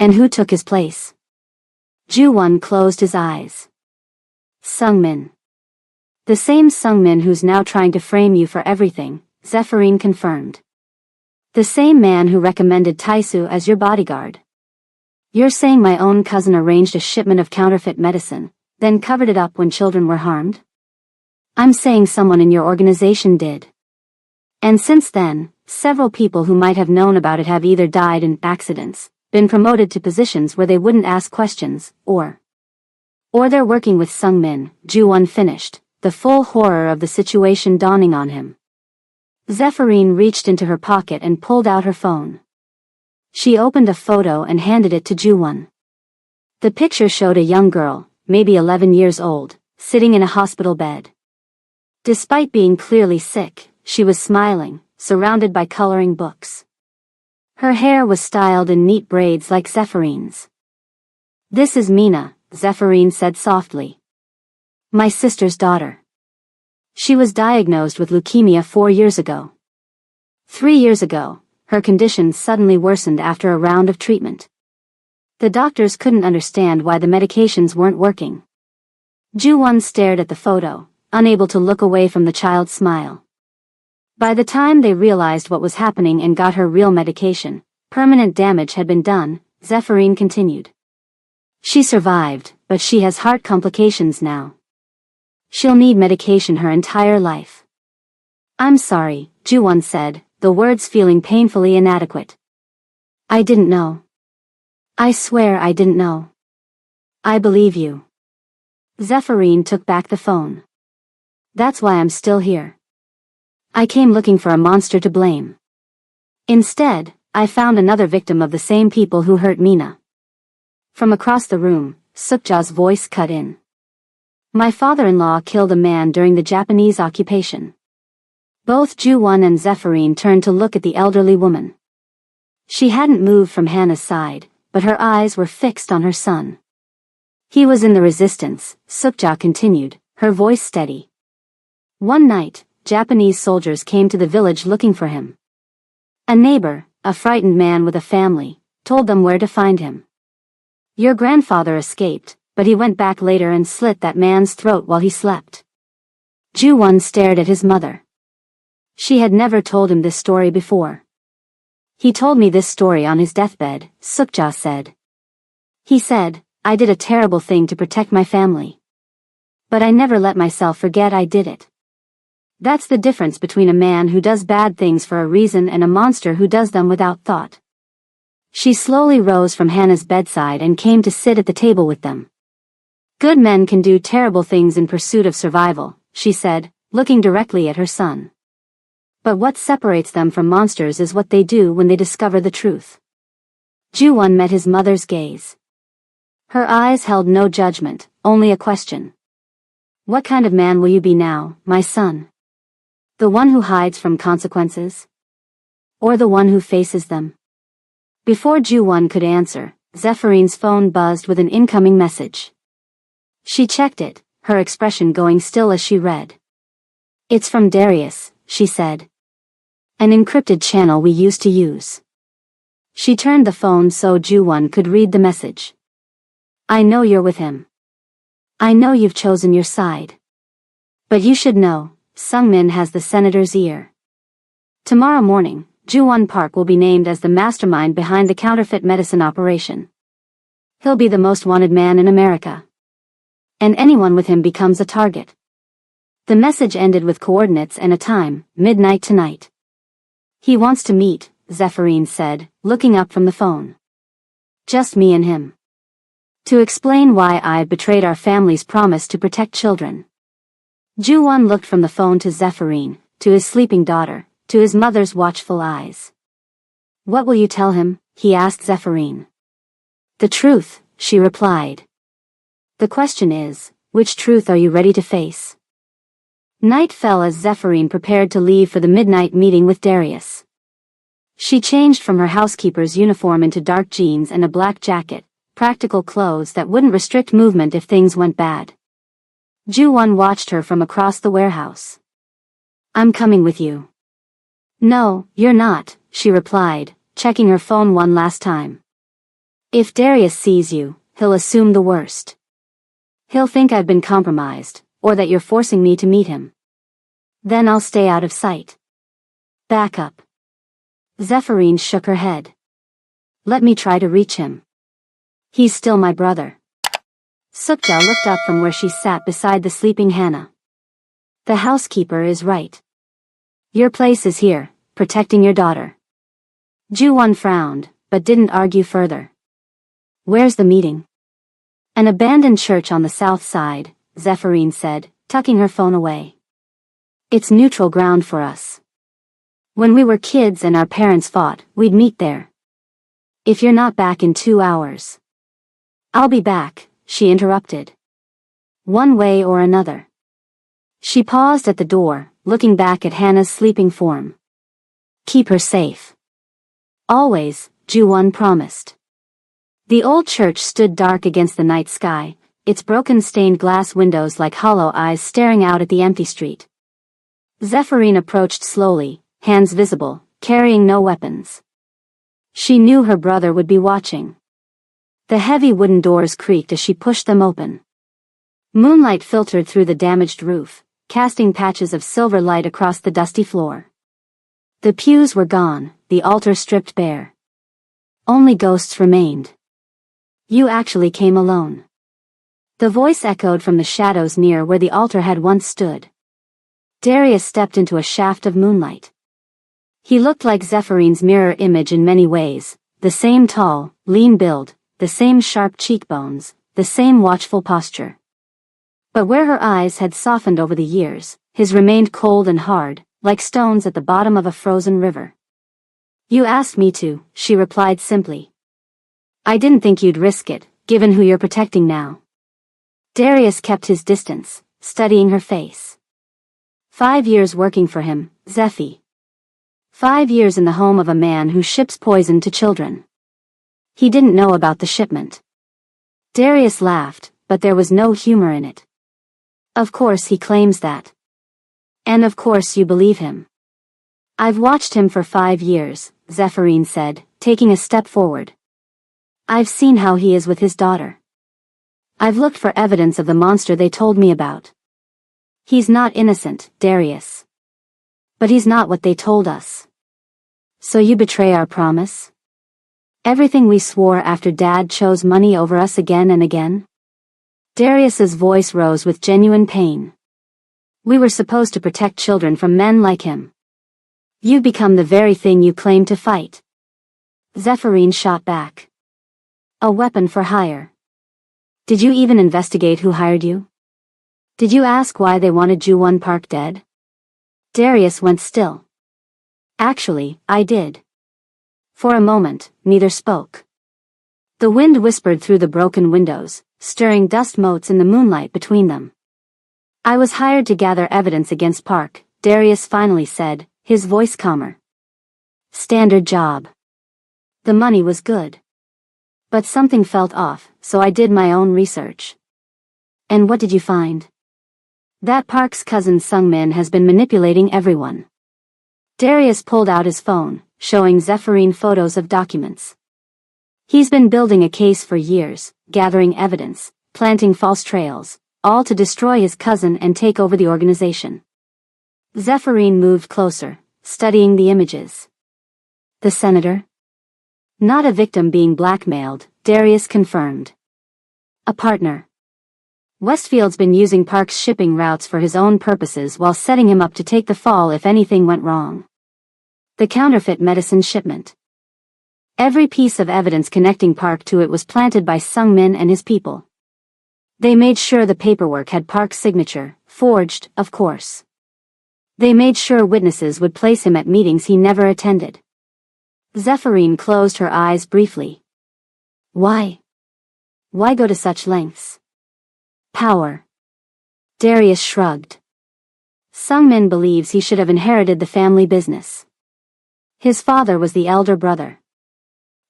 And who took his place? Ju-won closed his eyes. Sung-min. The same Sung-min who's now trying to frame you for everything, Zephyrin confirmed. The same man who recommended Taisu as your bodyguard. You're saying my own cousin arranged a shipment of counterfeit medicine, then covered it up when children were harmed? I'm saying someone in your organization did. And since then, several people who might have known about it have either died in accidents, been promoted to positions where they wouldn't ask questions, or they're working with Sung-min, Ju-won finished, the full horror of the situation dawning on him. Zephyrin reached into her pocket and pulled out her phone. She opened a photo and handed it to Ju-won. The picture showed a young girl, maybe 11 years old, sitting in a hospital bed. Despite being clearly sick, she was smiling, surrounded by coloring books. Her hair was styled in neat braids like Zephyrin's. This is Mina, Zephyrin said softly. My sister's daughter. She was diagnosed with leukemia 4 years ago. 3 years ago, her condition suddenly worsened after a round of treatment. The doctors couldn't understand why the medications weren't working. Ju-won stared at the photo, unable to look away from the child's smile. By the time they realized what was happening and got her real medication, permanent damage had been done, Zephyrin continued. She survived, but she has heart complications now. She'll need medication her entire life. I'm sorry, Ju-won said, the words feeling painfully inadequate. I didn't know. I swear I didn't know. I believe you. Zephyrin took back the phone. That's why I'm still here. I came looking for a monster to blame. Instead, I found another victim of the same people who hurt Mina. From across the room, Sukja's voice cut in. My father-in-law killed a man during the Japanese occupation. Both Ju-won and Zephyrin turned to look at the elderly woman. She hadn't moved from Hannah's side, but her eyes were fixed on her son. He was in the resistance, Sukja continued, her voice steady. One night, Japanese soldiers came to the village looking for him. A neighbor, a frightened man with a family, told them where to find him. Your grandfather escaped, but he went back later and slit that man's throat while he slept. Ju-won stared at his mother. She had never told him this story before. He told me this story on his deathbed, Sukja said. He said, I did a terrible thing to protect my family. But I never let myself forget I did it. That's the difference between a man who does bad things for a reason and a monster who does them without thought. She slowly rose from Hannah's bedside and came to sit at the table with them. Good men can do terrible things in pursuit of survival, she said, looking directly at her son. But what separates them from monsters is what they do when they discover the truth. Ju-won met his mother's gaze. Her eyes held no judgment, only a question. What kind of man will you be now, my son? The one who hides from consequences? Or the one who faces them? Before Ju-won could answer, Zephyrin's phone buzzed with an incoming message. She checked it, her expression going still as she read. It's from Darius, she said. An encrypted channel we used to use. She turned the phone so Ju-won could read the message. I know you're with him. I know you've chosen your side. But you should know, Sung-min has the senator's ear. Tomorrow morning, Ju-won Park will be named as the mastermind behind the counterfeit medicine operation. He'll be the most wanted man in America. And anyone with him becomes a target. The message ended with coordinates and a time, midnight tonight. He wants to meet, Zephyrin said, looking up from the phone. Just me and him. To explain why I betrayed our family's promise to protect children. Ju-won looked from the phone to Zephyrin, to his sleeping daughter, to his mother's watchful eyes. What will you tell him? He asked Zephyrin. The truth, she replied. The question is, which truth are you ready to face? Night fell as Zephyrin prepared to leave for the midnight meeting with Darius. She changed from her housekeeper's uniform into dark jeans and a black jacket, practical clothes that wouldn't restrict movement if things went bad. Ju-won watched her from across the warehouse. I'm coming with you. No, you're not, she replied, checking her phone one last time. If Darius sees you, he'll assume the worst. He'll think I've been compromised, or that you're forcing me to meet him. Then I'll stay out of sight. Back up. Zephyrin shook her head. Let me try to reach him. He's still my brother. Sukja looked up from where she sat beside the sleeping Hannah. The housekeeper is right. Your place is here, protecting your daughter. Ju-won frowned, but didn't argue further. Where's the meeting? An abandoned church on the south side, Zephyrin said, tucking her phone away. It's neutral ground for us. When we were kids and our parents fought, we'd meet there. If you're not back in 2 hours. I'll be back, she interrupted. One way or another. She paused at the door, looking back at Hannah's sleeping form. Keep her safe. Always, Ju-won promised. The old church stood dark against the night sky, its broken stained glass windows like hollow eyes staring out at the empty street. Zephyrin approached slowly, hands visible, carrying no weapons. She knew her brother would be watching. The heavy wooden doors creaked as she pushed them open. Moonlight filtered through the damaged roof, casting patches of silver light across the dusty floor. The pews were gone, the altar stripped bare. Only ghosts remained. You actually came alone. The voice echoed from the shadows near where the altar had once stood. Darius stepped into a shaft of moonlight. He looked like Zephyrin's mirror image in many ways, the same tall, lean build, the same sharp cheekbones, the same watchful posture. But where her eyes had softened over the years, his remained cold and hard, like stones at the bottom of a frozen river. You asked me to, she replied simply. I didn't think you'd risk it, given who you're protecting now. Darius kept his distance, studying her face. 5 years working for him, Zephy. 5 years in the home of a man who ships poison to children. He didn't know about the shipment. Darius laughed, but there was no humor in it. Of course he claims that. And of course you believe him. I've watched him for 5 years, Zephyrin said, taking a step forward. I've seen how he is with his daughter. I've looked for evidence of the monster they told me about. He's not innocent, Darius. But he's not what they told us. So you betray our promise? Everything we swore after Dad chose money over us again and again? Darius's voice rose with genuine pain. We were supposed to protect children from men like him. You've become the very thing you claim to fight. Zephyrin shot back. A weapon for hire. Did you even investigate who hired you? Did you ask why they wanted Ju-won Park dead? Darius went still. Actually, I did. For a moment, neither spoke. The wind whispered through the broken windows, stirring dust motes in the moonlight between them. I was hired to gather evidence against Park, Darius finally said, his voice calmer. Standard job. The money was good. But something felt off, so I did my own research. And what did you find? That Park's cousin Sungmin has been manipulating everyone. Darius pulled out his phone, showing Zephyrin photos of documents. He's been building a case for years, gathering evidence, planting false trails, all to destroy his cousin and take over the organization. Zephyrin moved closer, studying the images. The senator? Not a victim being blackmailed, Darius confirmed. A partner. Westfield's been using Park's shipping routes for his own purposes while setting him up to take the fall if anything went wrong. The counterfeit medicine shipment. Every piece of evidence connecting Park to it was planted by Sungmin and his people. They made sure the paperwork had Park's signature, forged, of course. They made sure witnesses would place him at meetings he never attended. Zephyrin closed her eyes briefly. Why? Why go to such lengths? Power. Darius shrugged. Sungmin believes he should have inherited the family business. His father was the elder brother.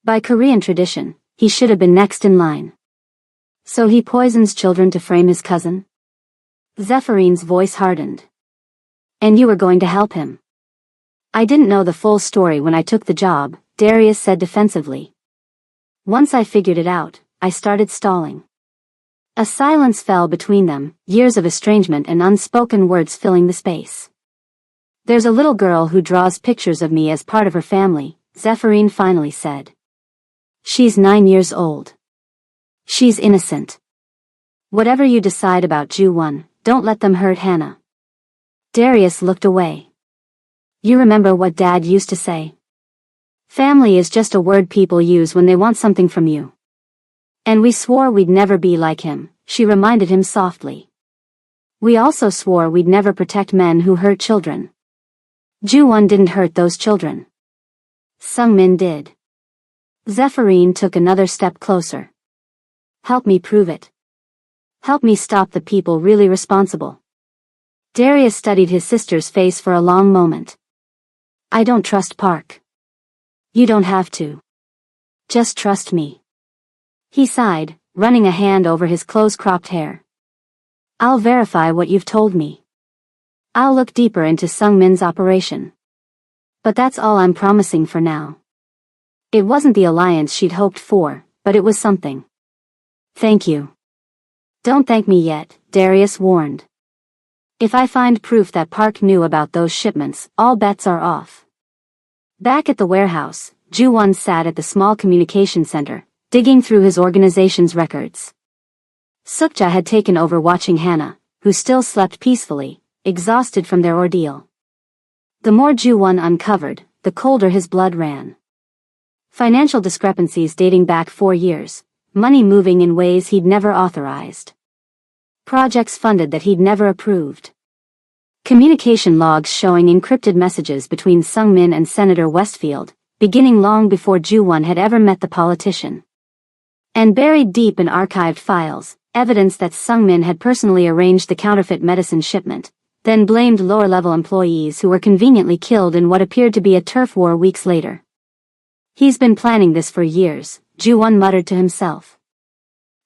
By Korean tradition, he should have been next in line. So he poisons children to frame his cousin? Zephyrine voice hardened. And you were going to help him? I didn't know the full story when I took the job, Darius said defensively. Once I figured it out, I started stalling. A silence fell between them, years of estrangement and unspoken words filling the space. There's a little girl who draws pictures of me as part of her family, Zephyrine finally said. She's 9 years old. She's innocent. Whatever you decide about Ju-won, don't let them hurt Hannah. Darius looked away. You remember what Dad used to say? Family is just a word people use when they want something from you. And we swore we'd never be like him, she reminded him softly. We also swore we'd never protect men who hurt children. Ju-won didn't hurt those children. Sung-min did. Zephyrine took another step closer. Help me prove it. Help me stop the people really responsible. Darius studied his sister's face for a long moment. I don't trust Park. You don't have to. Just trust me. He sighed, running a hand over his close-cropped hair. I'll verify what you've told me. I'll look deeper into Sung-min's operation. But that's all I'm promising for now. It wasn't the alliance she'd hoped for, but it was something. Thank you. Don't thank me yet, Darius warned. If I find proof that Park knew about those shipments, all bets are off. Back at the warehouse, Ju-won sat at the small communication center, digging through his organization's records. Sukja had taken over watching Hannah, who still slept peacefully, exhausted from their ordeal. The more Ju-won uncovered, the colder his blood ran. Financial discrepancies dating back 4 years, money moving in ways he'd never authorized. Projects funded that he'd never approved. Communication logs showing encrypted messages between Sung-min and Senator Westfield, beginning long before Ju-won had ever met the politician. And buried deep in archived files, evidence that Sung-min had personally arranged the counterfeit medicine shipment, then blamed lower-level employees who were conveniently killed in what appeared to be a turf war weeks later. He's been planning this for years, Ju-won muttered to himself.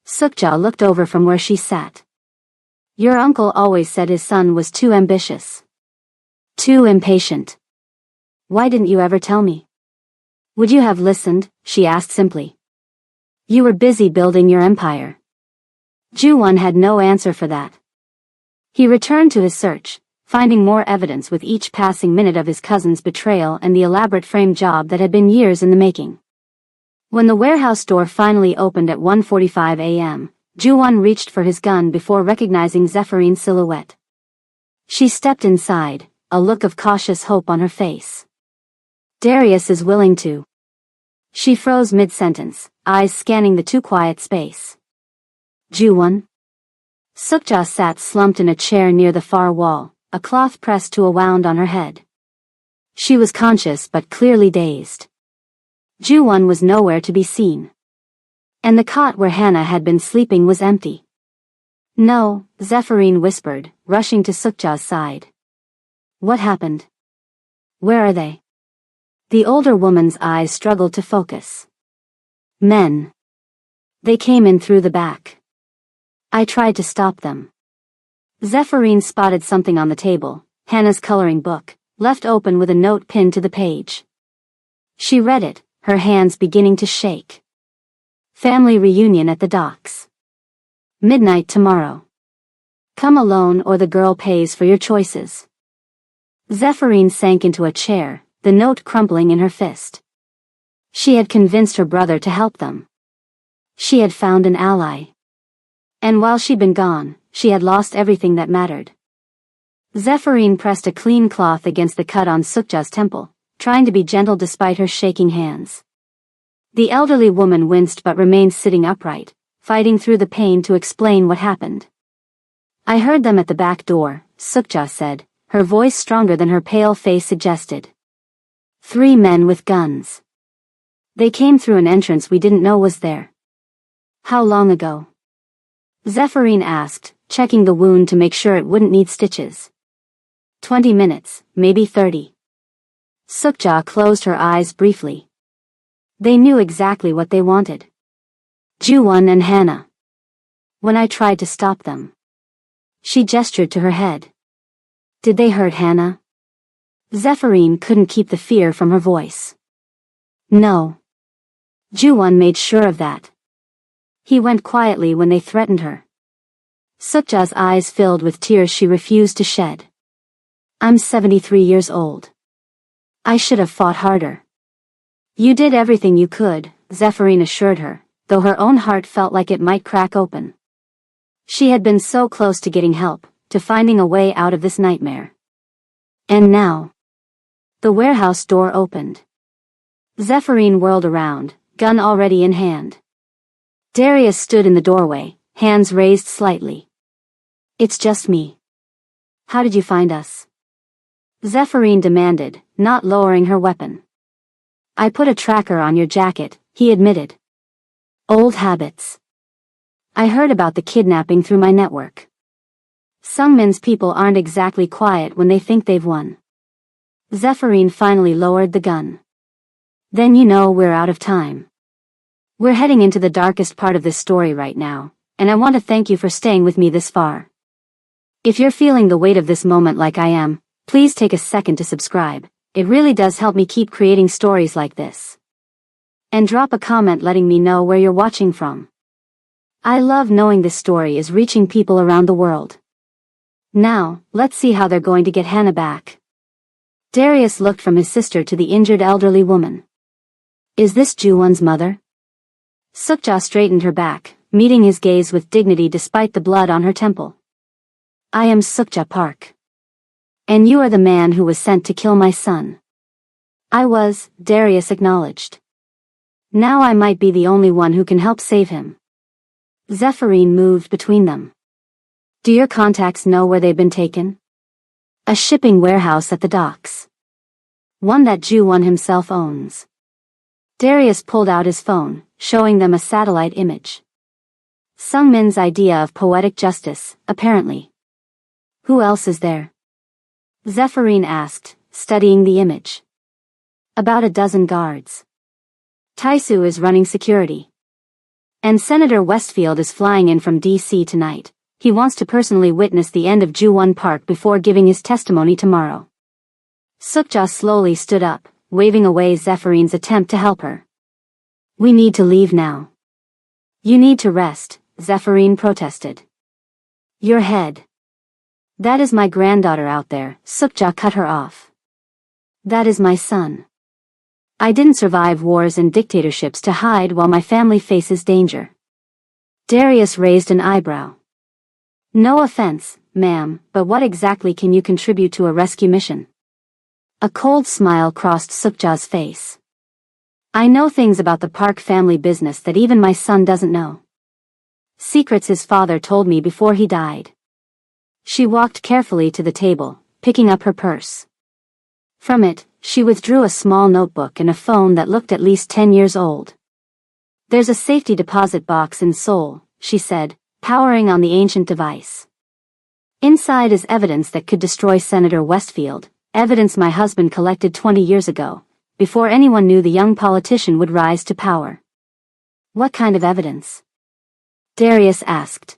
Sukja looked over from where she sat. Your uncle always said his son was too ambitious. Too impatient. Why didn't you ever tell me? Would you have listened? She asked simply. You were busy building your empire. Ju-won had no answer for that. He returned to his search, finding more evidence with each passing minute of his cousin's betrayal and the elaborate frame job that had been years in the making. When the warehouse door finally opened at 1:45 a.m., Ju-won reached for his gun before recognizing Zephyrine's silhouette. She stepped inside, a look of cautious hope on her face. Darius is willing to. She froze mid-sentence, eyes scanning the too quiet space. Ju-won? Sukja sat slumped in a chair near the far wall, a cloth pressed to a wound on her head. She was conscious but clearly dazed. Ju-won was nowhere to be seen. And the cot where Hannah had been sleeping was empty. No, Zephyrine whispered, rushing to Sukja's side. What happened? Where are they? The older woman's eyes struggled to focus. Men. They came in through the back. I tried to stop them. Zephyrine spotted something on the table, Hannah's coloring book, left open with a note pinned to the page. She read it, her hands beginning to shake. Family reunion at the docks. Midnight tomorrow. Come alone or the girl pays for your choices. Zephyrine sank into a chair, the note crumpling in her fist. She had convinced her brother to help them. She had found an ally. And while she'd been gone, she had lost everything that mattered. Zephyrine pressed a clean cloth against the cut on Sukja's temple, trying to be gentle despite her shaking hands. The elderly woman winced but remained sitting upright, fighting through the pain to explain what happened. I heard them at the back door, Sukja said, her voice stronger than her pale face suggested. 3 men with guns. They came through an entrance we didn't know was there. How long ago? Zephyrine asked, checking the wound to make sure it wouldn't need stitches. 20 minutes, maybe 30. Sukja closed her eyes briefly. They knew exactly what they wanted. Ju-won and Hannah. When I tried to stop them. She gestured to her head. Did they hurt Hannah? Zephyrin couldn't keep the fear from her voice. No. Ju-won made sure of that. He went quietly when they threatened her. Sukja's eyes filled with tears she refused to shed. I'm 73 years old. I should have fought harder. You did everything you could, Zephyrin assured her, though her own heart felt like it might crack open. She had been so close to getting help, to finding a way out of this nightmare. And now. The warehouse door opened. Zephyrin whirled around, gun already in hand. Darius stood in the doorway, hands raised slightly. It's just me. How did you find us? Zephyrin demanded, not lowering her weapon. I put a tracker on your jacket, he admitted. Old habits. I heard about the kidnapping through my network. Sungmin's people aren't exactly quiet when they think they've won. Zephyrin finally lowered the gun. Then you know we're out of time. We're heading into the darkest part of this story right now, and I want to thank you for staying with me this far. If you're feeling the weight of this moment like I am, please take a second to subscribe. It really does help me keep creating stories like this. And drop a comment letting me know where you're watching from. I love knowing this story is reaching people around the world. Now, let's see how they're going to get Hannah back. Darius looked from his sister to the injured elderly woman. Is this Ju-won's mother? Sukja straightened her back, meeting his gaze with dignity despite the blood on her temple. I am Sukja Park. And you are the man who was sent to kill my son. I was, Darius acknowledged. Now I might be the only one who can help save him. Zephyrin moved between them. Do your contacts know where they've been taken? A shipping warehouse at the docks. One that Ju-won himself owns. Darius pulled out his phone, showing them a satellite image. Sungmin's idea of poetic justice, apparently. Who else is there? Zephyrin asked, studying the image. About a dozen guards. Taisu is running security. And Senator Westfield is flying in from D.C. tonight. He wants to personally witness the end of Ju-won Park before giving his testimony tomorrow. Sukja slowly stood up, waving away Zephyrin's attempt to help her. We need to leave now. You need to rest, Zephyrin protested. Your head. That is my granddaughter out there, Sukja cut her off. That is my son. I didn't survive wars and dictatorships to hide while my family faces danger. Darius raised an eyebrow. No offense, ma'am, but what exactly can you contribute to a rescue mission? A cold smile crossed Sukja's face. I know things about the Park family business that even my son doesn't know. Secrets his father told me before he died. She walked carefully to the table, picking up her purse. From it, she withdrew a small notebook and a phone that looked at least 10 years old. There's a safety deposit box in Seoul, she said, powering on the ancient device. Inside is evidence that could destroy Senator Westfield, evidence my husband collected 20 years ago, before anyone knew the young politician would rise to power. What kind of evidence? Darius asked.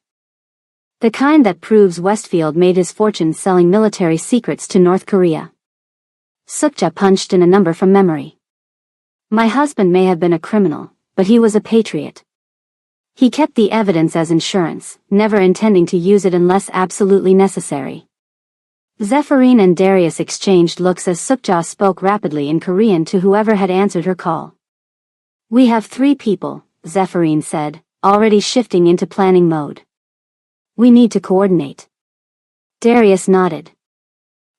The kind that proves Westfield made his fortune selling military secrets to North Korea. Sukja punched in a number from memory. My husband may have been a criminal, but he was a patriot. He kept the evidence as insurance, never intending to use it unless absolutely necessary. Zephyrin and Darius exchanged looks as Sukja spoke rapidly in Korean to whoever had answered her call. We have 3 people, Zephyrin said, already shifting into planning mode. We need to coordinate. Darius nodded.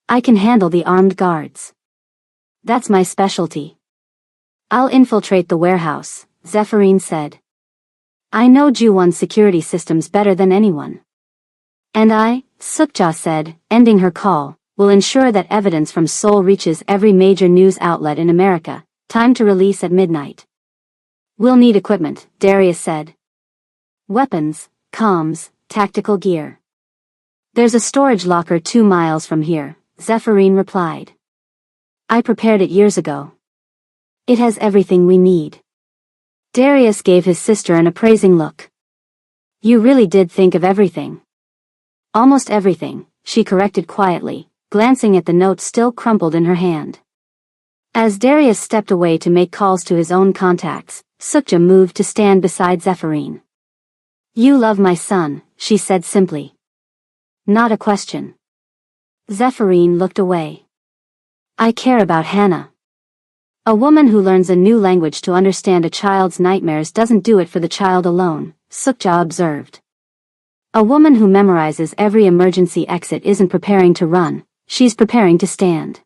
I can handle the armed guards. That's my specialty. I'll infiltrate the warehouse, Zephyrin said. I know Ju-won's security systems better than anyone. And I, Sukja said, ending her call, will ensure that evidence from Seoul reaches every major news outlet in America, time to release at midnight. We'll need equipment, Darius said. Weapons, comms, tactical gear. There's a storage locker 2 miles from here, Zephyrin replied. I prepared it years ago. It has everything we need. Darius gave his sister an appraising look. You really did think of everything. Almost everything, she corrected quietly, glancing at the note still crumpled in her hand. As Darius stepped away to make calls to his own contacts, Sukja moved to stand beside Zephyrin. You love my son, she said simply. Not a question. Zephyrin looked away. I care about Hannah. A woman who learns a new language to understand a child's nightmares doesn't do it for the child alone, Sukja observed. A woman who memorizes every emergency exit isn't preparing to run, she's preparing to stand.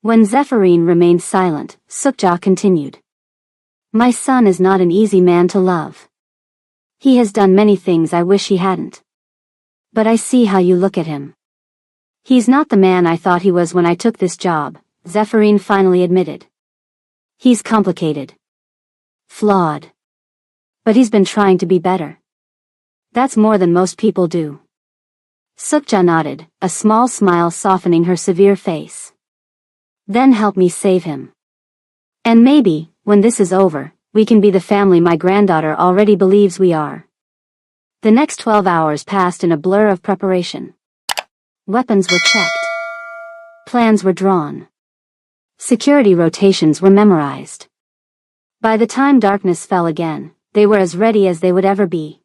When Zephyrin remained silent, Sukja continued. My son is not an easy man to love. He has done many things I wish he hadn't. But I see how you look at him. He's not the man I thought he was when I took this job, Zephyrin finally admitted. He's complicated. Flawed. But he's been trying to be better. That's more than most people do. Sukja nodded, a small smile softening her severe face. Then help me save him. And maybe, when this is over, we can be the family my granddaughter already believes we are. The next 12 hours passed in a blur of preparation. Weapons were checked. Plans were drawn. Security rotations were memorized. By the time darkness fell again, they were as ready as they would ever be.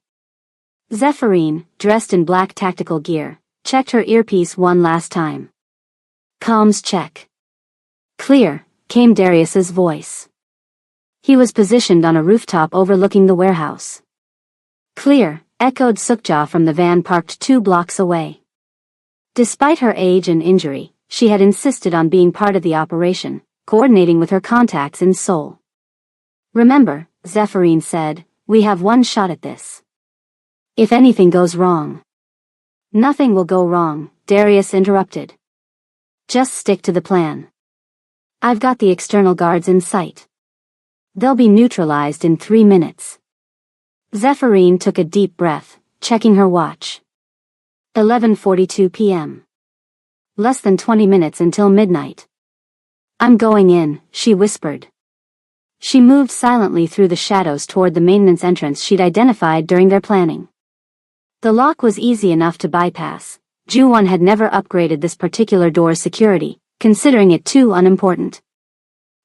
Zephyrin, dressed in black tactical gear, checked her earpiece one last time. Comms check. Clear, came Darius's voice. He was positioned on a rooftop overlooking the warehouse. Clear, echoed Sukja from the van parked 2 blocks away. Despite her age and injury, she had insisted on being part of the operation, coordinating with her contacts in Seoul. Remember, Zephyrin said, we have one shot at this. If anything goes wrong. Nothing will go wrong, Darius interrupted. Just stick to the plan. I've got the external guards in sight. They'll be neutralized in 3 minutes. Zephyrin took a deep breath, checking her watch. 11:42 p.m. Less than 20 minutes until midnight. I'm going in, she whispered. She moved silently through the shadows toward the maintenance entrance she'd identified during their planning. The lock was easy enough to bypass. Ju-won had never upgraded this particular door's security, considering it too unimportant.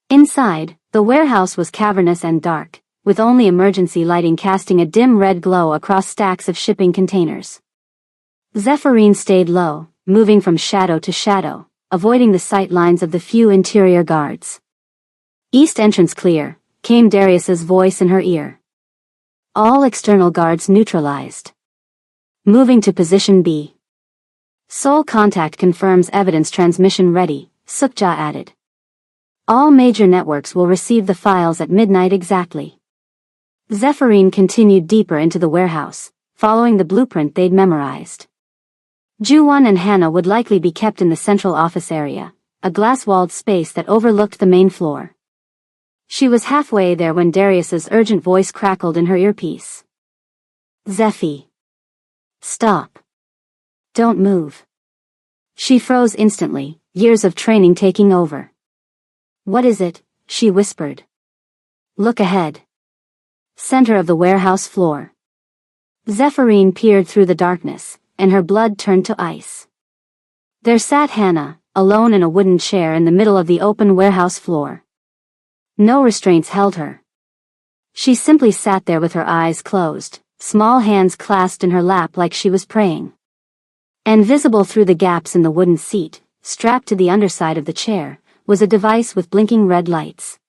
Inside, the warehouse was cavernous and dark, with only emergency lighting casting a dim red glow across stacks of shipping containers. Zephyrin stayed low, moving from shadow to shadow, avoiding the sight lines of the few interior guards. East entrance clear, came Darius's voice in her ear. All external guards neutralized. Moving to position B. Seoul contact confirms evidence transmission ready, Sukja added. All major networks will receive the files at midnight exactly. Zephyrin continued deeper into the warehouse, following the blueprint they'd memorized. Ju-won and Hannah would likely be kept in the central office area, a glass-walled space that overlooked the main floor. She was halfway there when Darius's urgent voice crackled in her earpiece. Zephy. Stop. Don't move. She froze instantly, years of training taking over. What is it? She whispered. Look ahead. Center of the warehouse floor. Zephyrin peered through the darkness, and her blood turned to ice. There sat Hannah, alone in a wooden chair in the middle of the open warehouse floor. No restraints held her. She simply sat there with her eyes closed, small hands clasped in her lap like she was praying. And visible through the gaps in the wooden seat, strapped to the underside of the chair, was a device with blinking red lights.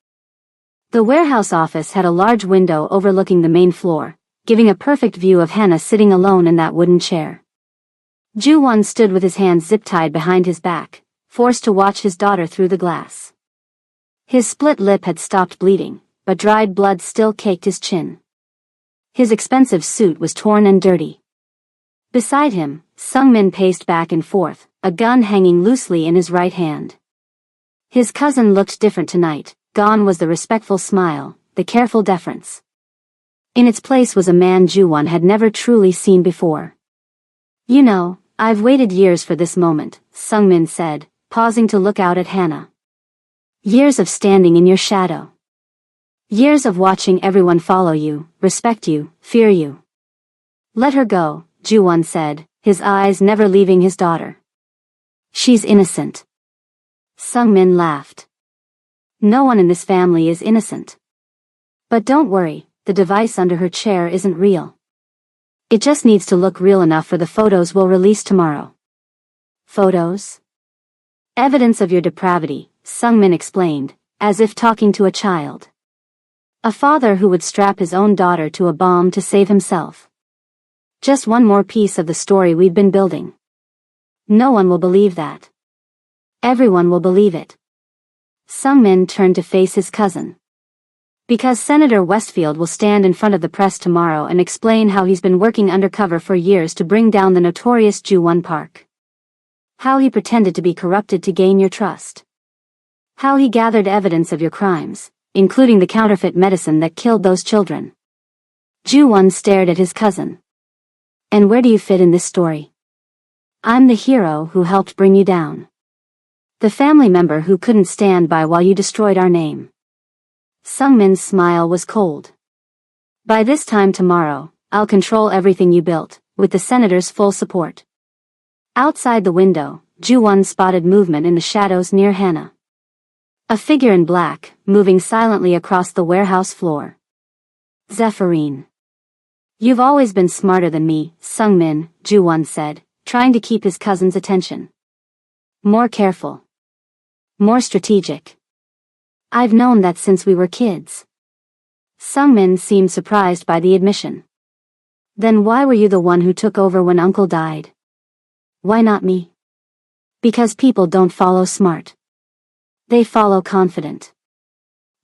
The warehouse office had a large window overlooking the main floor, giving a perfect view of Hannah sitting alone in that wooden chair. Ju-won stood with his hands zip-tied behind his back, forced to watch his daughter through the glass. His split lip had stopped bleeding, but dried blood still caked his chin. His expensive suit was torn and dirty. Beside him, Sungmin paced back and forth, a gun hanging loosely in his right hand. His cousin looked different tonight. Gone was the respectful smile, the careful deference. In its place was a man Ju-won had never truly seen before. You know, I've waited years for this moment, Sungmin said, pausing to look out at Hannah. Years of standing in your shadow. Years of watching everyone follow you, respect you, fear you. Let her go, Ju-won said, his eyes never leaving his daughter. She's innocent. Sung-min laughed. No one in this family is innocent. But don't worry, the device under her chair isn't real. It just needs to look real enough for the photos we'll release tomorrow. Photos? Evidence of your depravity, Sung-min explained, as if talking to a child. A father who would strap his own daughter to a bomb to save himself. Just one more piece of the story we've been building. No one will believe that. Everyone will believe it. Sung-min turned to face his cousin. Because Senator Westfield will stand in front of the press tomorrow and explain how he's been working undercover for years to bring down the notorious Ju-won Park. How he pretended to be corrupted to gain your trust. How he gathered evidence of your crimes, including the counterfeit medicine that killed those children. Ju-won stared at his cousin. And where do you fit in this story? I'm the hero who helped bring you down. The family member who couldn't stand by while you destroyed our name. Sung-min's smile was cold. By this time tomorrow, I'll control everything you built, with the senator's full support. Outside the window, Ju-won spotted movement in the shadows near Hannah. A figure in black, moving silently across the warehouse floor. Zephyrin. You've always been smarter than me, Sung-min, Ju-won said, trying to keep his cousin's attention. More careful. More strategic. I've known that since we were kids. Sung-min seemed surprised by the admission. Then why were you the one who took over when Uncle died? Why not me? Because people don't follow smart. They follow confident.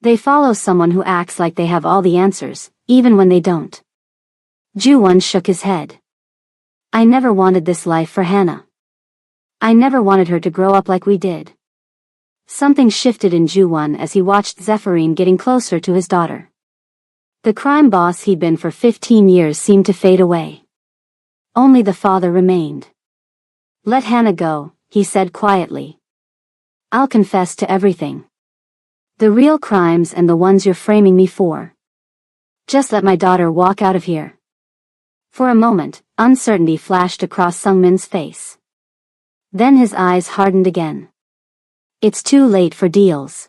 They follow someone who acts like they have all the answers, even when they don't. Ju-won shook his head. I never wanted this life for Hannah. I never wanted her to grow up like we did. Something shifted in Ju-won as he watched Zephyrin getting closer to his daughter. The crime boss he'd been for 15 years seemed to fade away. Only the father remained. Let Hannah go, he said quietly. I'll confess to everything. The real crimes and the ones you're framing me for. Just let my daughter walk out of here. For a moment, uncertainty flashed across Sung-min's face. Then his eyes hardened again. It's too late for deals.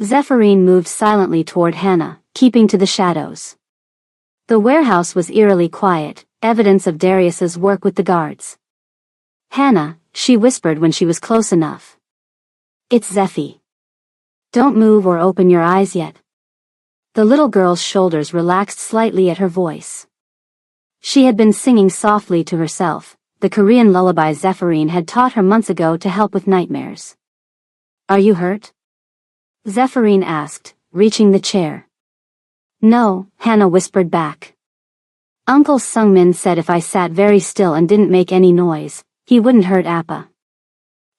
Zephyrin moved silently toward Hannah, keeping to the shadows. The warehouse was eerily quiet, evidence of Darius's work with the guards. Hannah, she whispered when she was close enough. It's Zephy. Don't move or open your eyes yet. The little girl's shoulders relaxed slightly at her voice. She had been singing softly to herself, the Korean lullaby Zephyrin had taught her months ago to help with nightmares. Are you hurt? Zephyrin asked, reaching the chair. No, Hannah whispered back. Uncle Sung-min said if I sat very still and didn't make any noise, he wouldn't hurt Appa.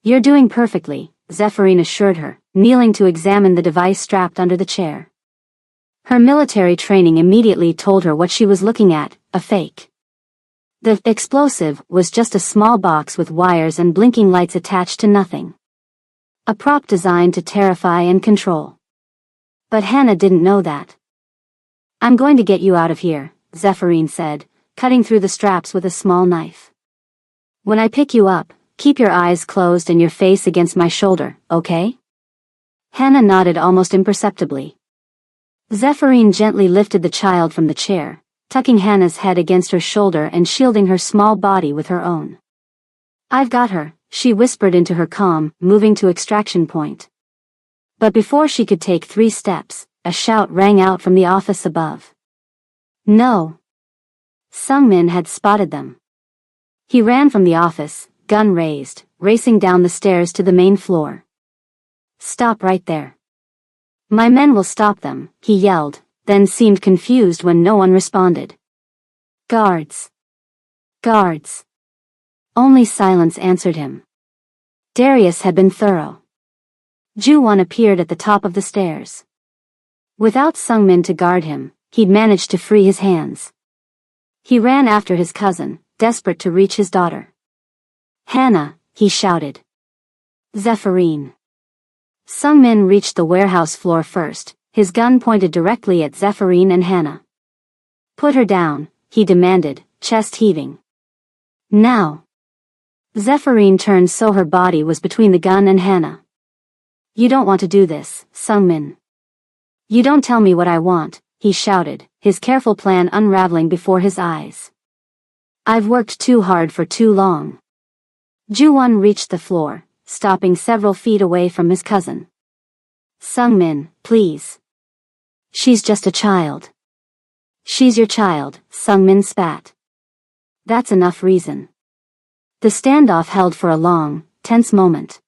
You're doing perfectly, Zephyrin assured her, kneeling to examine the device strapped under the chair. Her military training immediately told her what she was looking at, a fake. The explosive was just a small box with wires and blinking lights attached to nothing. A prop designed to terrify and control. But Hannah didn't know that. I'm going to get you out of here, Zephyrin said, cutting through the straps with a small knife. When I pick you up, keep your eyes closed and your face against my shoulder, okay? Hannah nodded almost imperceptibly. Zephyrin gently lifted the child from the chair, tucking Hannah's head against her shoulder and shielding her small body with her own. I've got her, she whispered into her calm, moving to extraction point. But before she could take 3 steps, a shout rang out from the office above. No! Sung-min had spotted them. He ran from the office, gun raised, racing down the stairs to the main floor. Stop right there. My men will stop them, he yelled, then seemed confused when no one responded. Guards. Guards. Only silence answered him. Darius had been thorough. Ju-won appeared at the top of the stairs. Without Sung-min to guard him, he'd managed to free his hands. He ran after his cousin, desperate to reach his daughter. Hannah, he shouted. Zephyrin. Sung-min reached the warehouse floor first, his gun pointed directly at Zephyrin and Hannah. "Put her down," he demanded, chest heaving. "Now." Zephyrin turned so her body was between the gun and Hannah. "You don't want to do this, Sungmin. You don't tell me what I want," he shouted, his careful plan unraveling before his eyes. "I've worked too hard for too long." Ju-won reached the floor, stopping several feet away from his cousin. "Sungmin, please. She's just a child." "She's your child," Sungmin spat. "That's enough reason." The standoff held for a long, tense moment.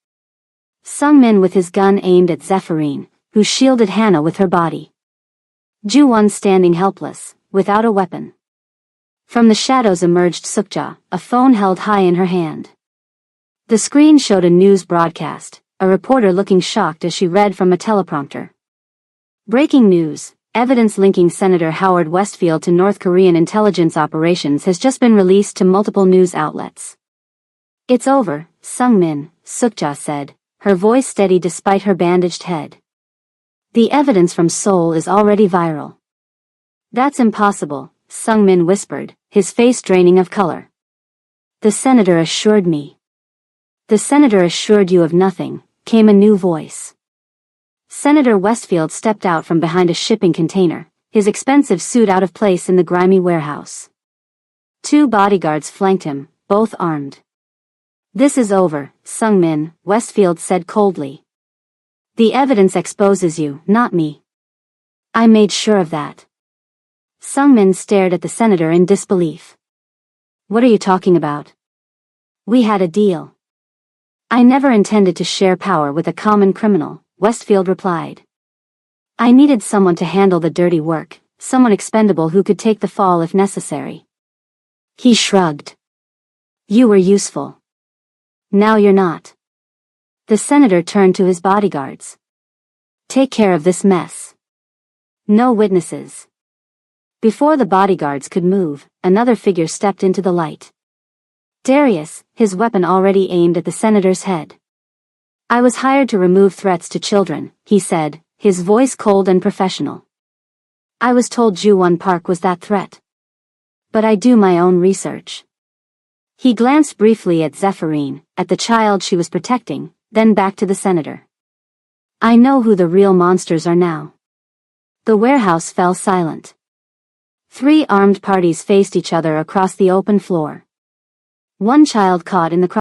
Sungmin with his gun aimed at Zephyrin, who shielded Hannah with her body. Ju-won standing helpless, without a weapon. From the shadows emerged Sukja, a phone held high in her hand. The screen showed a news broadcast, a reporter looking shocked as she read from a teleprompter. "Breaking news. Evidence linking Senator Howard Westfield to North Korean intelligence operations has just been released to multiple news outlets." "It's over, Sungmin," Sukja said, her voice steady despite her bandaged head. "The evidence from Seoul is already viral." "That's impossible," Sungmin whispered, his face draining of color. "The senator assured me." "The senator assured you of nothing," came a new voice. Senator Westfield stepped out from behind a shipping container, his expensive suit out of place in the grimy warehouse. 2 bodyguards flanked him, both armed. "This is over, Sungmin," Westfield said coldly. "The evidence exposes you, not me." "I made sure of that." Sungmin stared at the senator in disbelief. "What are you talking about?" "We had a deal." "I never intended to share power with a common criminal," Westfield replied. "I needed someone to handle the dirty work, someone expendable who could take the fall if necessary." He shrugged. "You were useful. Now you're not." The senator turned to his bodyguards. "Take care of this mess. No witnesses." Before the bodyguards could move, another figure stepped into the light. Darius, his weapon already aimed at the senator's head. "I was hired to remove threats to children," he said, his voice cold and professional. "I was told Ju-won Park was that threat. But I do my own research." He glanced briefly at Zephyrin, at the child she was protecting, then back to the senator. "I know who the real monsters are now." The warehouse fell silent. 3 armed parties faced each other across the open floor. One child caught in the